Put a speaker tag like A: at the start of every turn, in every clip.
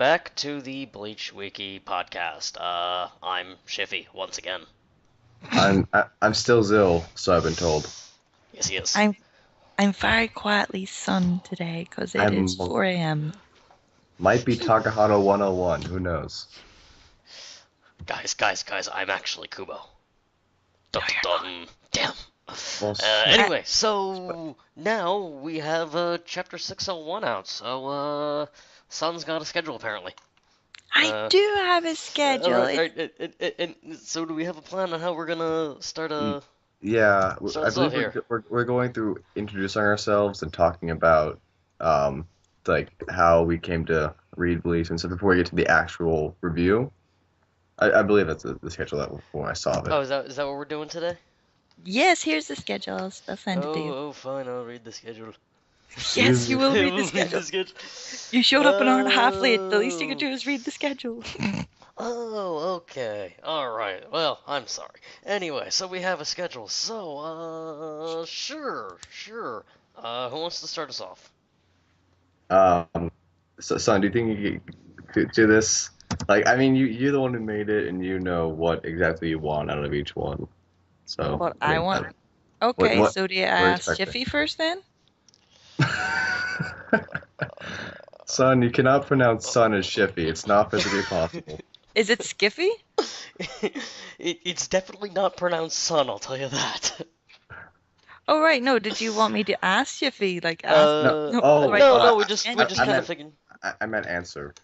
A: back to the Bleach Wiki podcast. I'm Shiffy once again.
B: I'm still Zill, so I've been told.
A: Yes, he is.
C: I'm very quietly Sun today because it is 4 a.m.
B: Might be Takahata 101. Who knows?
A: Guys, I'm actually Kubo. Dun, dun, damn.
B: Well,
A: Anyway, so now we have chapter 601 out. So Sun's got a schedule apparently.
C: I do have a schedule.
A: And so do we have a plan on how we're gonna start a?
B: Yeah,
A: Start
B: I
A: us off
B: believe
A: here.
B: we're going through introducing ourselves and talking about like how we came to read Bleach and stuff before we get to the actual review. I believe that's the schedule that when I saw it.
A: Oh, is that what we're doing today?
C: Yes, here's the schedule. I'll send it to you.
A: Oh, fine. I'll read the schedule.
C: Yes, you will read the
A: We'll
C: schedule. You showed up an hour and a half late. The least you
A: Oh.
C: can do is read the schedule.
A: Oh, okay. Alright. Well, I'm sorry. Anyway, so we have a schedule. So, sure. Who wants to start us off?
B: So, Son, do you think you could do this? Like, I mean, you're the one who made it, and you know what exactly you want out of each one. So,
C: What
B: I
C: I
B: mean,
C: want. Okay,
B: what-
C: so do you
B: what
C: ask
B: expecting?
C: Jiffy first then?
B: Son, you cannot pronounce son as Shiffy. It's not physically possible.
C: Is it Skiffy?
A: It's definitely not pronounced son, I'll tell you that.
C: Oh right, no. Did you want me to ask Jiffy? Like ask?
B: No. Oh,
C: right,
A: no, we just
C: I
A: kind of
B: meant-
A: figured.
B: I meant answer.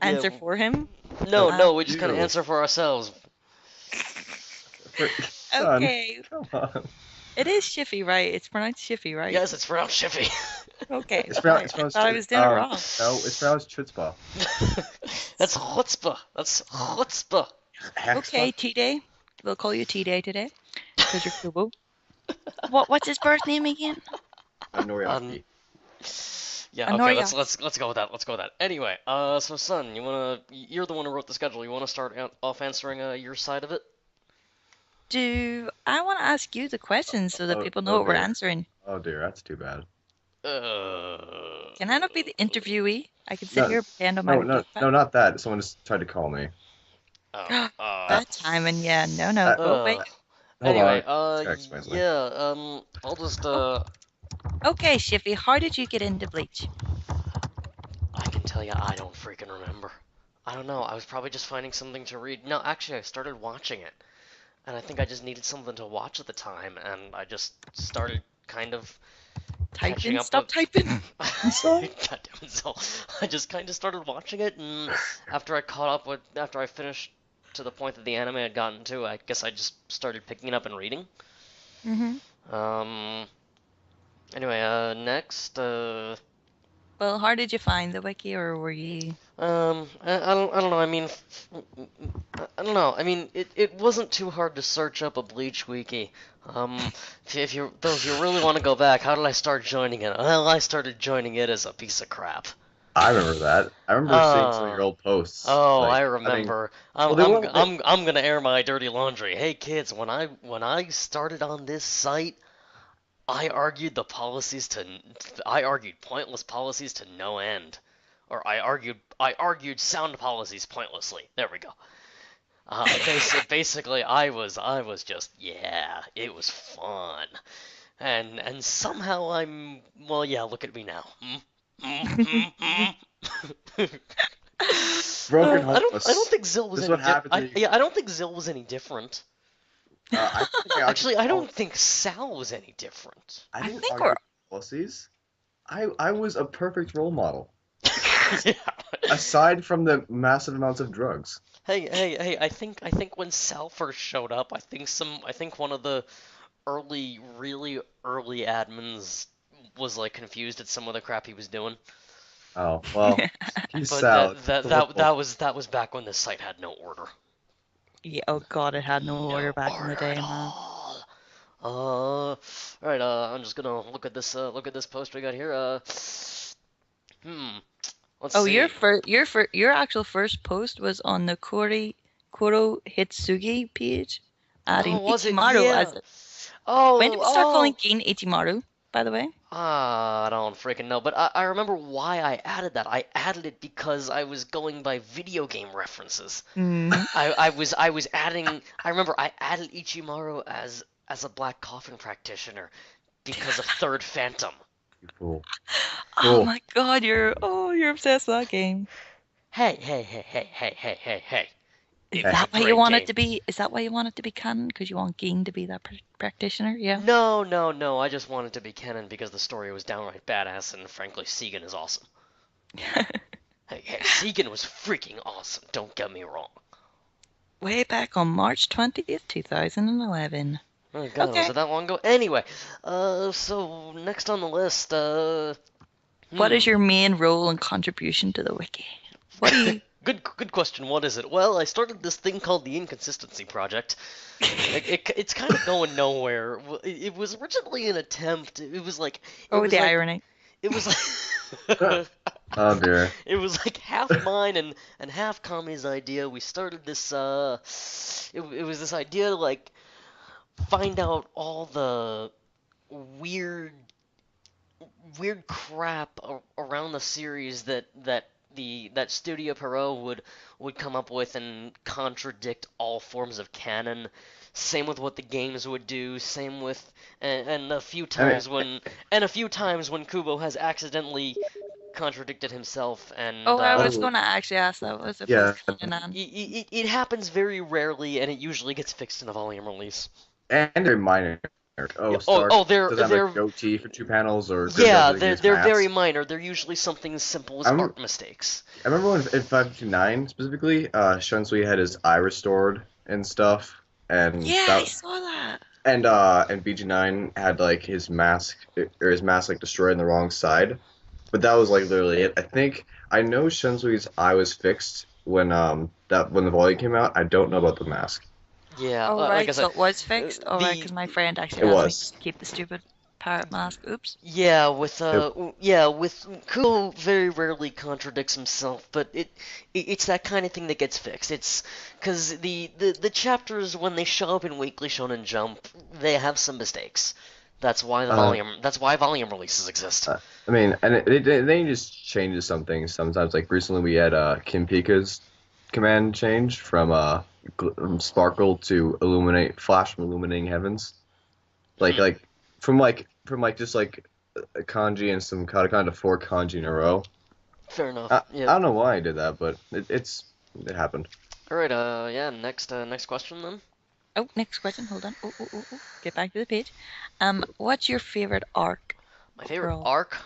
C: answer
A: Yeah,
C: for him.
A: No, we just kind of
B: You.
A: answer for ourselves.
B: Son,
C: Okay,
B: come on.
C: it is Shiffy, right? It's pronounced Shiffy, right?
A: Yes, it's pronounced Shiffy.
C: Okay.
B: It's pronounced.
C: I thought I was doing it wrong.
B: No, it's pronounced chutzpah.
A: That's chutzpah. That's chutzpah.
C: Okay, T-Day. We'll call you T-Day today because you're Kubo. What's his birth name again?
B: Noriaki.
A: Yeah,
C: A
A: okay,
C: Noriaki.
A: let's go with that. Let's go with that. Anyway, so Son, you're the one who wrote the schedule. You wanna start off answering your side of it?
C: Do I want to ask you the questions so that people know what we're
B: dear.
C: answering?
B: Oh dear, that's too bad.
C: Can I not be the interviewee? I can sit
B: No,
C: here and pretend on my
B: No, not that. Someone just tried to call me.
C: That time and yeah, no. Oh, wait.
B: Hold
A: Anyway,
B: on. Text me.
A: I'll just
C: Okay, Shiffy, how did you get into Bleach?
A: I can tell you, I don't freaking remember. I don't know. I was probably just finding something to read. No, actually, I started watching it, and I think I just needed something to watch at the time, and I just started kind of catching
C: Typing?
A: up
C: Stop
A: with-
C: typing.
A: God damn it, so I just kind of started watching it, and after I finished to the point that the anime had gotten to, I guess I just started picking it up and reading.
C: Mm-hmm.
A: Anyway, next,
C: Well, how did you find the wiki, or were you?
A: I don't know. I mean, I don't know. I mean, it wasn't too hard to search up a Bleach wiki. If you really want to go back, how did I start joining it? Well, I started joining it as a piece of crap.
B: I remember that. I remember seeing some of your old posts.
A: Oh,
B: like,
A: I remember.
B: Well, they weren't-
A: I'm gonna air my dirty laundry. Hey kids, when I started on this site, I argued pointless policies to no end, or I argued sound policies pointlessly. There we go. Basically, I was just, yeah, it was fun, and somehow look at me now.
B: Broken
A: I
B: hopeless.
A: don't think Zill was
B: This is
A: any
B: what happens when you-
A: I don't think Zill was any different. Actually, I don't think Sal was any different.
B: I didn't
C: think
B: argue
C: we're-
B: policies. I was a perfect role model.
A: Yeah.
B: Aside from the massive amounts of drugs.
A: Hey! I think when Sal first showed up, I think one of the really early admins was like confused at some of the crap he was doing.
B: Oh well, he's
A: But
B: Sal.
A: that was back when this site had no order.
C: Yeah, oh god, it had no order back in the day,
A: at
C: man.
A: all. All right. I'm just gonna look at this post we got here. Let's
C: Oh,
A: see.
C: your actual first post was on the Koro Hitsugi page, adding
A: Oh, was it?
C: Ichimaru
A: Yeah.
C: as a.
A: Oh,
C: When did we start calling Gin Ichimaru, by the way?
A: I don't freaking know, but I remember why I added that. I added it because I was going by video game references.
C: Mm.
A: I was adding. I remember I added Ichimaru as a Black Coffin practitioner because of Third Phantom.
B: You fool.
C: Oh
B: Fool.
C: my God, you're obsessed with that game.
A: Hey, hey, hey, hey, hey, hey, hey, hey.
C: Is
A: It was a
C: that why you
A: great
C: want it
A: game.
C: to be? Is that why you want it to be canon? Because you want Ging to be that practitioner? Yeah.
A: No, no, no. I just wanted to be canon because the story was downright badass, and frankly, Segan is awesome. Hey, hey, Segan was freaking awesome. Don't get me wrong.
C: Way back on March 20th, 2011.
A: Oh God, was
C: Okay.
A: it that long ago? Anyway, so next on the list,
C: What is
A: hmm.
C: your main role and contribution to the wiki? What do you?
A: Good question. What is it? Well, I started this thing called the Inconsistency Project. It's kind of going nowhere. It was originally an attempt. It
C: Oh,
A: was
C: the
A: like
C: irony.
A: it was like
B: Oh dear.
A: it was like half mine and half Kami's idea. We started this it was this idea to like find out all the weird weird crap around the series that Studio Pierrot would come up with and contradict all forms of canon. Same with what the games would do. Same with and
B: I mean,
A: a few times when Kubo has accidentally contradicted himself
C: Oh,
A: and
C: I was
B: oh
C: going to actually ask that was if it was
B: yeah,
C: canon.
A: it happens very rarely and it usually gets fixed in a volume release.
B: and they're minor.
A: Yeah,
B: Oh, Star doesn't have a
A: they're
B: goatee for 2 panels, or Grim
A: yeah,
B: doesn't get his
A: they're very
B: mask.
A: minor. They're usually something as simple as
B: I remember,
A: art mistakes.
B: I remember when in 559 specifically, Shunsui had his eye restored and stuff, and
C: Yeah, I
B: that
C: saw that.
B: and BG9 had like his mask like destroyed on the wrong side. But that was like literally it. I think I know Shensui's eye was fixed when the volume came out. I don't know about the mask.
A: Yeah,
C: Oh,
A: like
C: right,
A: I
C: so
A: said,
C: it was fixed? Oh, right,
A: the
C: because my friend
B: It
C: actually asked me
B: was.
C: to keep the stupid parrot mask. Oops.
B: It,
A: yeah with Kubo very rarely contradicts himself, but it's that kind of thing that gets fixed. It's because the chapters when they show up in Weekly Shonen Jump, they have some mistakes.
B: uh,
A: That's why volume releases exist.
B: I mean, and they just changes some things sometimes. Like recently, we had Kim Pika's command change from Sparkle to Illuminate, Flash from Illuminating Heavens. Like
A: Hmm.
B: from just like a kanji and some katakana to 4 kanji in a row.
A: Fair enough.
B: I
A: Yeah.
B: don't know why I did that, but it happened.
A: All right. Yeah. Next question then.
C: Oh, next question. Hold on. Oh. Get back to the page. What's your favorite arc
A: My favorite
C: overall?
A: arc.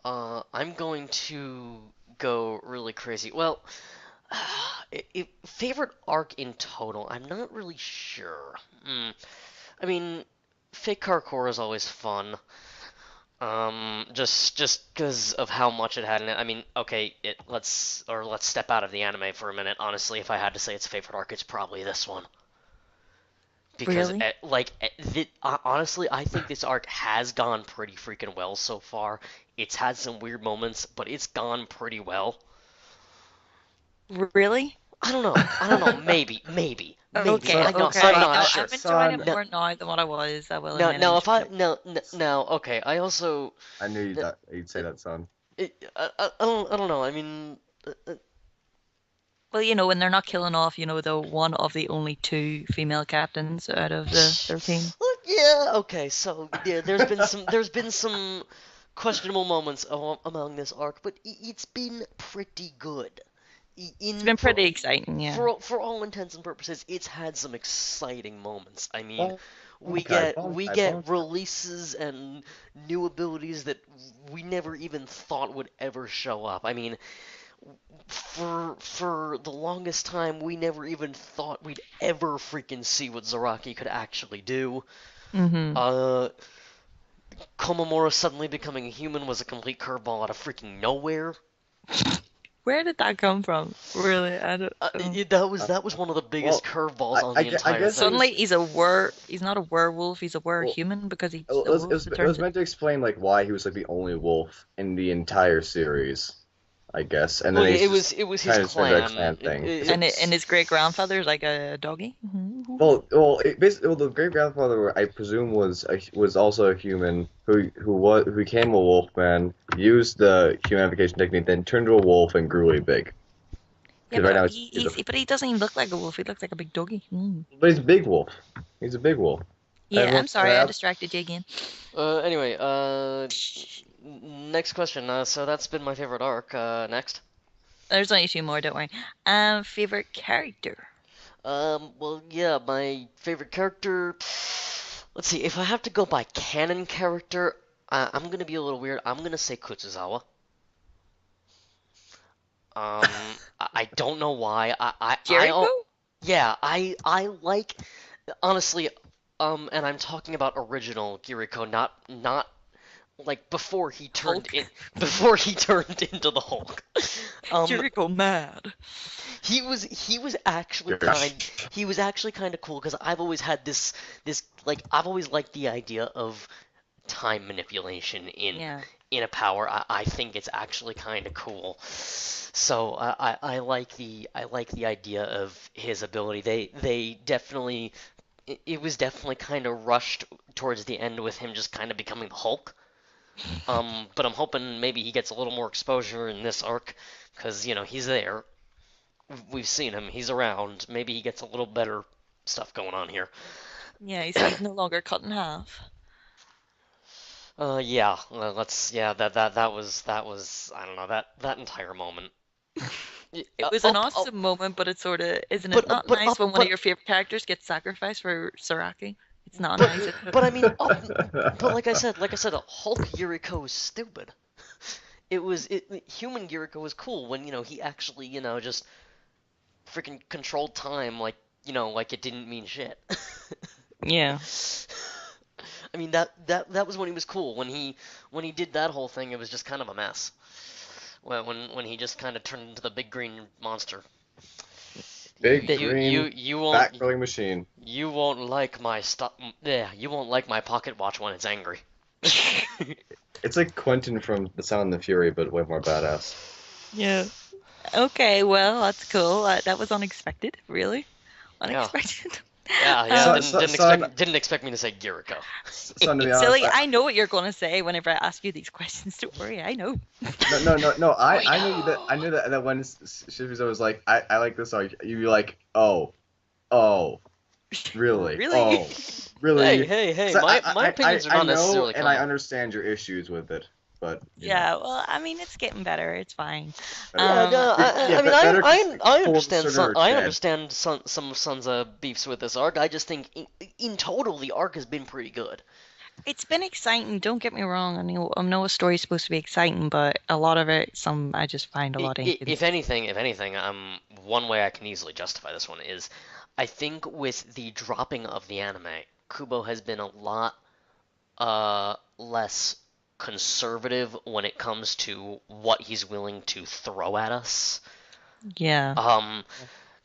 A: I'm going to go really crazy. Well, favorite arc in total, I'm not really sure. I mean, Fake Hardcore is always fun. Just because of how much it had in it. I mean, okay, let's step out of the anime for a minute. Honestly, if I had to say its favorite arc, it's probably this one. Because
C: Really?
A: honestly, I think this arc has gone pretty freaking well so far. It's had some weird moments, but it's gone pretty well.
C: Really?
A: I don't know. I don't know. Maybe.
C: Okay,
B: Son,
A: I'm
C: okay.
A: not
C: No,
A: sure.
C: I'm enjoying it
B: son,
A: No,
C: more now than what I was. I will
A: no,
C: admit
A: no. If I
C: initially.
A: no, no, no. Okay. I also,
B: I knew
A: uh,
B: you'd say that, son.
A: I don't know. I mean,
C: Well, when they're not killing off, the one of the only two female captains out of the 13.
A: yeah. Okay. So yeah, there's been some questionable moments among this arc, but it's been pretty good.
C: It's
A: In
C: been pretty exciting, yeah.
A: for all intents and purposes, it's had some exciting moments. I mean,
B: Bonkai,
A: we
B: bonkai,
A: get
B: bonkai.
A: releases and new abilities that we never even thought would ever show up. I mean, for the longest time, we never even thought we'd ever freaking see what Zaraki could actually do.
C: Mm-hmm.
A: Uh, Komamura suddenly becoming a human was a complete curveball out of freaking nowhere.
C: Where did that come from? Really, I don't.
A: That was one of the biggest
B: Well,
A: curveballs on the
B: I
A: entire
B: guess it
A: thing.
B: was.
C: Suddenly he's not a werewolf, he's a
B: Well,
C: were-human because
B: it
C: the
B: was, it
C: wolf
B: was,
C: that
B: it was
C: turns it.
B: meant to explain like why he was like the only wolf in the entire series. I guess, and
A: Well,
B: then
A: yeah,
B: he's just
A: it was his
B: kind of turned into a
A: clan.
B: clan thing.
C: And his great grandfather's like a doggy.
B: The great grandfather, I presume, was also a human who became a wolf man, used the humanification technique, then turned to a wolf and grew really big.
C: Yeah,
B: Because right
C: but
B: now
C: he doesn't even look like a wolf. He looks like a big doggy.
B: but he's a big wolf. He's a big wolf.
C: Yeah,
B: Everyone
C: I'm
B: pointed
C: sorry, I
B: out.
C: distracted you again.
A: Anyway, next question. So that's been my favorite arc. Next.
C: There's only two more, don't worry. Favorite character?
A: Well, yeah, my favorite character. Let's see. If I have to go by canon character, I'm gonna be a little weird. I'm gonna say Kutsuzawa. I don't know why.
C: Jericho?
A: Yeah, I like honestly. And I'm talking about original Kiriko, not like
C: Hulk?
A: before he turned into the Hulk. Um,
C: Jericho mad.
A: he was actually
B: Gosh.
A: kind of cool because I've always had this like I've always liked the idea of time manipulation
C: Yeah.
A: in a power. I think it's actually kind of cool. So I like the idea of his ability. They definitely it was definitely kind of rushed towards the end with him just kind of becoming the Hulk. But I'm hoping maybe he gets a little more exposure in this arc because he's there. We've seen him. He's around. Maybe he gets a little better stuff going on here.
C: Yeah, he's no longer cut in half.
A: Yeah. Let's. Yeah. That was. I don't know. That entire moment.
C: It was an awesome moment, but it's sort of, isn't it
A: But
C: not
A: but
C: nice
A: up
C: when one of
A: but
C: your favorite characters gets sacrificed for Saraki? It's not nice.
A: but I mean but like I said, Hulk Yuriko is stupid. Human Yuriko was cool when he actually just freaking controlled time like it didn't mean shit.
C: Yeah.
A: I mean that was when he was cool. When he did that whole thing, it was just kind of a mess. When he just kind of turned into the big green monster.
B: Big
A: You
B: green
A: won't
B: fat growing machine.
A: you won't like my stuff. Yeah, you won't like my pocket watch when it's angry.
B: It's like Quentin from The Sound and the Fury, but way more badass.
C: Yeah. Okay, well, that's cool. That was unexpected, really.
A: Yeah.
C: Unexpected.
A: Yeah.
B: Son,
A: Didn't expect me to say Giriko.
B: son, to be
C: It's
B: honest,
C: silly. I know what you're going to say whenever I ask you these questions. Don't worry, I know.
B: no.
A: I
B: I knew that when Shizuo was like, I like this song, you'd be like, oh, really,
C: Really?
B: really.
A: Hey.
B: So
A: My opinions are not
B: I know,
A: necessarily
B: and I
A: common.
B: understand your issues with it, but
C: Yeah, well, I mean, it's getting better. It's fine.
A: Yeah, no, I mean,
B: better
A: I
B: full
A: understand
B: Cerner
A: I
B: dead.
A: understand some Sun's beefs with this arc. I just think in total the arc has been pretty good.
C: It's been exciting. Don't get me wrong. I know a story's supposed to be exciting, but a lot of it, I just find a lot of
A: If anything, one way I can easily justify this one is, I think with the dropping of the anime, Kubo has been a lot less conservative when it comes to what he's willing to throw at us.
C: Yeah.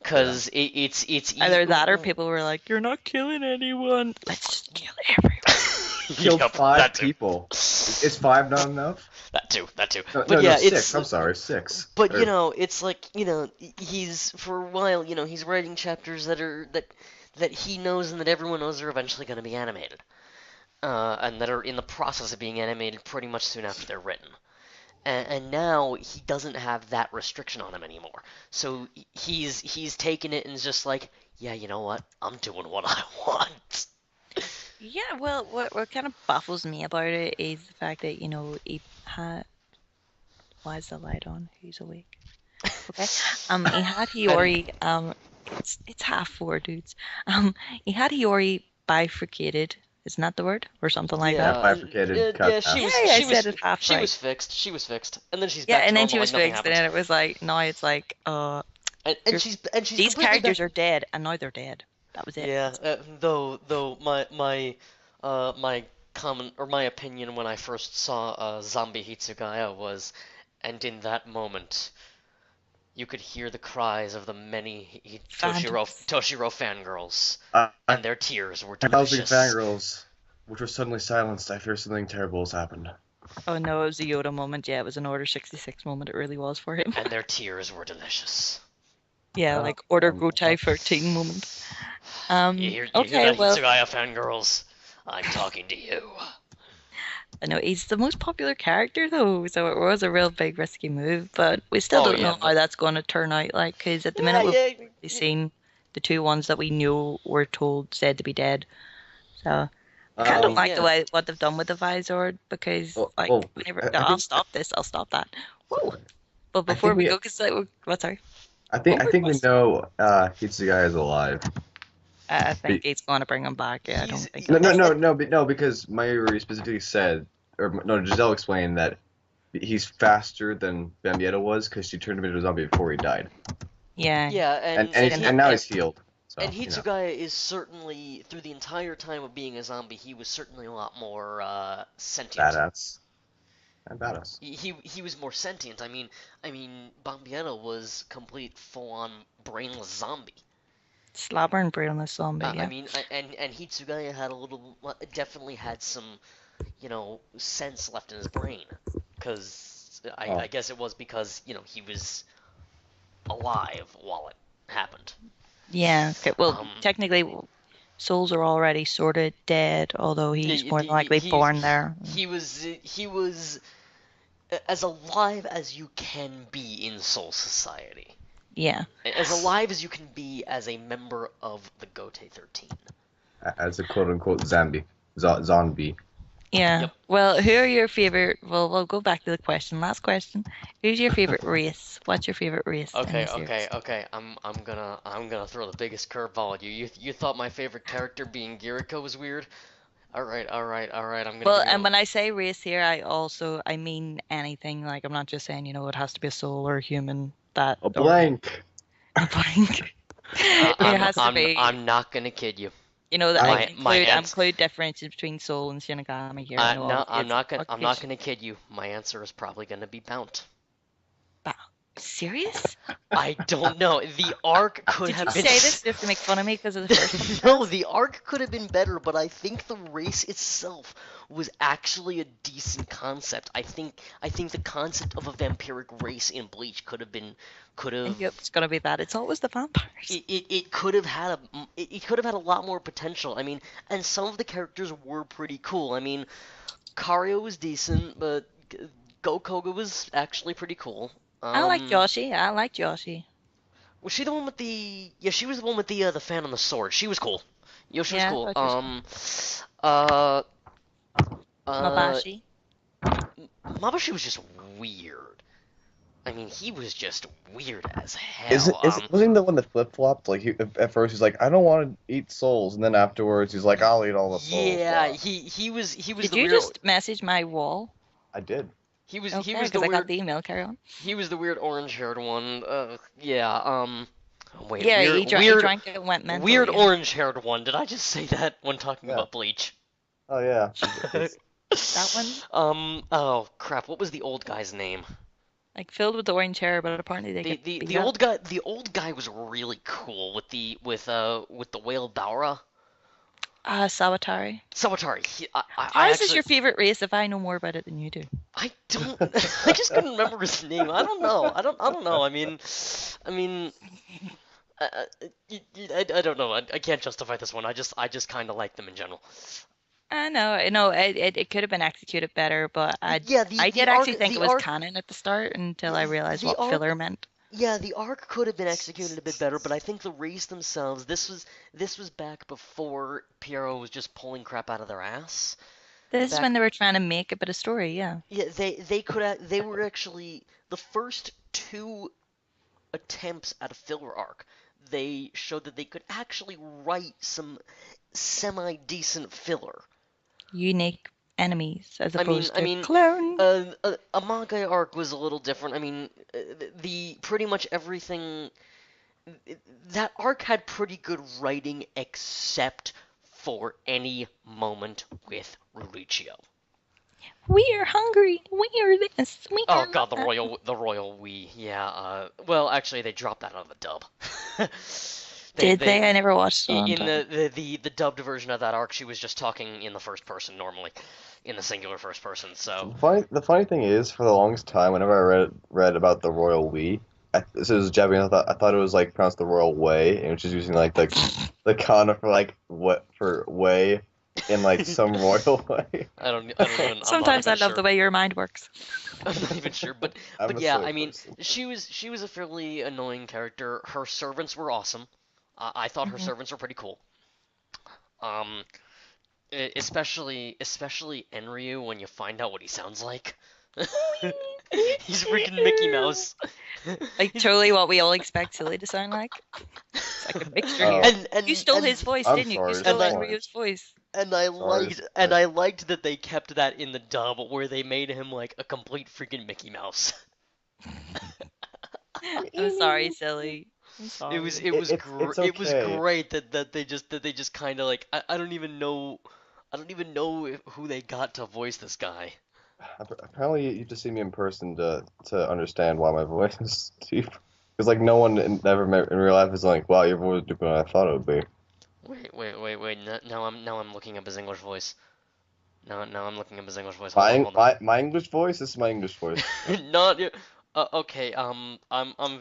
A: Because it's
C: Either that or people were like, "You're not killing anyone. Let's just kill everyone."
B: Killed
A: Yep,
B: 5
A: that too.
B: people. Is 5 not enough?
A: That too.
B: No,
A: But yeah,
B: 6.
A: it's
B: I'm sorry, 6.
A: but it's like he's for a while he's writing chapters that he knows and that everyone knows are eventually going to be animated, and that are in the process of being animated pretty much soon after they're written. And now he doesn't have that restriction on him anymore. So he's taken it and is just like, yeah, you know what? I'm doing what I want.
C: Yeah, well, what kind of baffles me about it is the fact that, he had. Why is the light on? Who's awake? Okay. He had Hiyori. It's 4:30, dudes. He had Hiyori bifurcated. Isn't that the word or something like
B: Yeah,
C: that?
B: bifurcated, cut half.
C: Yeah, I said it half
A: She
C: right.
A: was fixed. And then she's
C: Yeah,
A: back to
C: and then
A: normal
C: she was
A: like nothing
C: fixed, and
A: happened.
C: then it was like now it's like
A: And she's
C: these
A: completely
C: characters
A: back.
C: are dead, and now they're dead. That was it.
A: Yeah, though my comment or my opinion when I first saw Zombie Hitsugaya was, and in that moment, you could hear the cries of the many
C: Phantoms.
A: Toshiro fangirls,
B: I
A: and their tears were
B: housing
A: delicious.
B: fangirls, which were suddenly silenced. I fear something terrible has happened.
C: Oh no, it was a Yoda moment. Yeah, it was an Order 66 moment. It really was for him.
A: And their tears were delicious.
C: Yeah,
B: Oh,
C: like Order
B: um,
C: Gotai 13 moment.
A: You hear
C: Okay,
A: that,
C: well,
A: Hitsugaya fangirls? I'm talking to you.
C: I know he's the most popular character though, so it was a real big risky move, but we still
A: Oh
C: don't
A: yeah,
C: know how
A: but
C: that's going to turn out. Like, because at the
A: yeah,
C: minute we've
A: yeah,
C: only seen the two ones that we know were told said to be dead. So I kind of
A: I
C: don't
A: mean,
B: um,
C: like the
A: yeah.
C: way what they've done with the Vizord because,
B: well,
C: like,
B: well,
C: whenever
B: I
C: I'll
B: think
C: stop this, I'll stop that. Whoa!
B: sorry.
C: But
B: I
C: before
B: think
C: we
B: we
C: go, because like, what? Sorry,
B: I
C: one more
B: think we
C: question.
B: know Hitsugai is alive.
C: I think
B: Be,
C: he's going to bring him back. Yeah, I
A: He's
C: don't think
B: no,
C: he'll
B: no,
C: just.
B: no, no, no, because Mayuri specifically said, or no, Giselle explained that he's faster than Bambietta was because she turned him into a zombie before he died,
C: Yeah,
A: yeah,
C: he's gonna.
B: and now he's healed.
A: and
B: So
A: Hitsugaya is certainly through the entire time of being a zombie, he was certainly a lot more sentient.
B: badass and badass.
A: He was more sentient. I mean, Bombietta was complete full-on brainless zombie.
C: Slobber and brainless zombie.
A: I
C: Yeah.
A: mean, and Hitsugaya had a little, definitely had some, sense left in his brain, because I
B: Oh,
A: guess it was because he was alive while it happened.
C: Yeah. Okay. Well,
A: Um,
C: technically, souls are already sort of dead, although he's more than likely born there.
A: he was as alive as you can be in Soul Society.
C: Yeah.
A: As alive as you can be as a member of the Gote 13.
B: as a quote unquote zombie.
C: Yeah.
A: Yep.
C: Well, who are your favorite? Well, we'll go back to the question. Last question. Who's your favorite race? What's your favorite race in
A: Okay,
C: the
A: okay,
C: series?
A: okay. I'm gonna throw the biggest curveball at you. You thought my favorite character being Giriko was weird? All right, all right, all right. I'm gonna
C: Well,
A: give
C: and
A: you.
C: when I say race here, I mean anything. Like I'm not just saying, it has to be a soul or a human that
B: A
C: or
B: blank.
C: a blank.
A: Uh,
C: It
A: I'm
C: has to
A: I'm
C: be,
A: I'm not gonna kid you.
C: that I
B: Um,
C: can
A: My answer.
C: include differences between soul and Shinigami here. I know
A: No,
C: obviously it's
A: I'm not
C: occasion.
A: gonna kid you. My answer is probably gonna be Bount.
C: But serious?
A: I don't know. The arc could
C: Did you
A: have been.
C: say this just to make fun of me because of the first
A: No,
C: podcast?
A: the arc could have been better, but I think the race itself was actually a decent concept. I think the concept of a vampiric race in Bleach could
C: I
A: have
C: think it's gonna be that. It's always the vampires.
A: it could have had it could have had a lot more potential. I mean, and some of the characters were pretty cool. I mean, Kario was decent, but Gokoga was actually pretty cool.
C: I like
A: Um,
C: Joshi. I like Joshi.
A: was she the one with the? Yeah, she was the one with the fan on the sword. She was cool. Yo, she was
C: Yeah, I
A: cool.
C: thought she was
A: Uh, uh,
C: Mabashi.
A: Mabushi was just weird. I mean, he was just weird as
B: Isn't
A: hell.
B: isn't wasn't he the one that flip flopped? Like at first he's like, I don't want to eat souls, and then afterwards he's like, I'll eat all the souls.
A: Yeah, he was
C: Did
A: the
C: you
A: weird.
C: just message my wall?
B: I did.
A: He
C: Okay,
A: was the
C: because I got
A: weird.
C: the email. Carry on.
A: He was the weird orange-haired one. Yeah. Wait,
C: Yeah, he drank it and went mental.
A: weird
C: Yeah,
A: orange-haired one. Did I just say that when talking
B: Yeah.
A: about Bleach?
B: Oh yeah.
C: that one,
A: Oh crap. What was the old guy's name?
C: like filled with orange hair, but apparently they
A: The
C: get
A: the
C: beat
A: the
C: up.
A: old guy. The old guy was really cool with the whale Daura.
C: Sawatari.
A: Sawatari. I
C: How is this
A: actually
C: your favorite race if I know more about it than you do?
A: I don't. I just couldn't remember his name. I don't know. I don't know. I mean. I don't know. I can't justify this one. I just kind of like them in general.
C: I know. It could have been executed better, but
A: Yeah,
C: I
A: the
C: did
A: arc
C: actually think
A: the
C: it was
A: arc
C: canon at the start until I realized
A: the
C: what
A: arc
C: filler meant.
A: yeah, the arc could have been executed a bit better, but I think the race themselves. This was back before Piero was just pulling crap out of their ass.
C: This is
A: Back
C: when they were trying to make a bit of story. Yeah.
A: Yeah, they were actually the first two attempts at a filler arc. They showed that they could actually write some semi-decent filler.
C: Unique enemies as
A: I mean,
C: opposed
A: I
C: to
A: mean,
C: clones.
A: a manga arc was a little different. I mean, the pretty much everything that arc had pretty good writing except for any moment with Ruricchio.
C: We are hungry. We are this. We
A: Oh
C: are
A: god, the
C: that.
A: royal we. Yeah, well, actually they dropped that out of the dub.
C: Did they? I never watched it on
A: in
C: time.
A: the dubbed version of that arc, she was just talking in the first person normally, in the singular first person. So
B: The funny thing is, for the longest time, whenever I read about the royal we, this is Japanese. I thought it was like pronounced the royal way, and which is using like the kana for like what for way in like some royal way.
A: I don't even I'm not
C: Sometimes I
A: even
C: love the
A: sure.
C: way your mind works.
A: I'm not even sure,
B: I'm
A: but
B: a
A: yeah,
B: silly
A: I mean,
B: person.
A: she was a fairly annoying character. Her servants were awesome. I thought her
C: Mhm.
A: servants were pretty cool. Um, especially Enryu when you find out what he sounds like. He's freaking Mickey Mouse.
C: Like
A: He's
C: totally what we all expect Silly to sound like. It's like a mixture
B: Oh,
C: here.
A: and
C: You
A: and
C: stole his
A: and
C: voice,
B: I'm
C: didn't you? You
B: sorry to
C: stole
A: and I
B: disappoint.
C: Enryo's voice.
B: Sorry to
A: and
B: disappoint.
A: I liked that they kept that in the dub where they made him like a complete freaking Mickey Mouse.
C: I'm sorry, Silly. I'm sorry.
B: It's
A: It was
B: okay.
A: great that they just kind of like I don't even know who they got to voice this guy.
B: Apparently, you have to see me in person to understand why my voice is deep. Because like no one never met in real life is like, wow, your voice is deeper than I thought it would be.
A: Wait. Now I'm looking up his English voice. Now I'm looking up his English voice.
B: My
A: Hold on.
B: my English voice. This is my English voice.
A: Not okay. I'm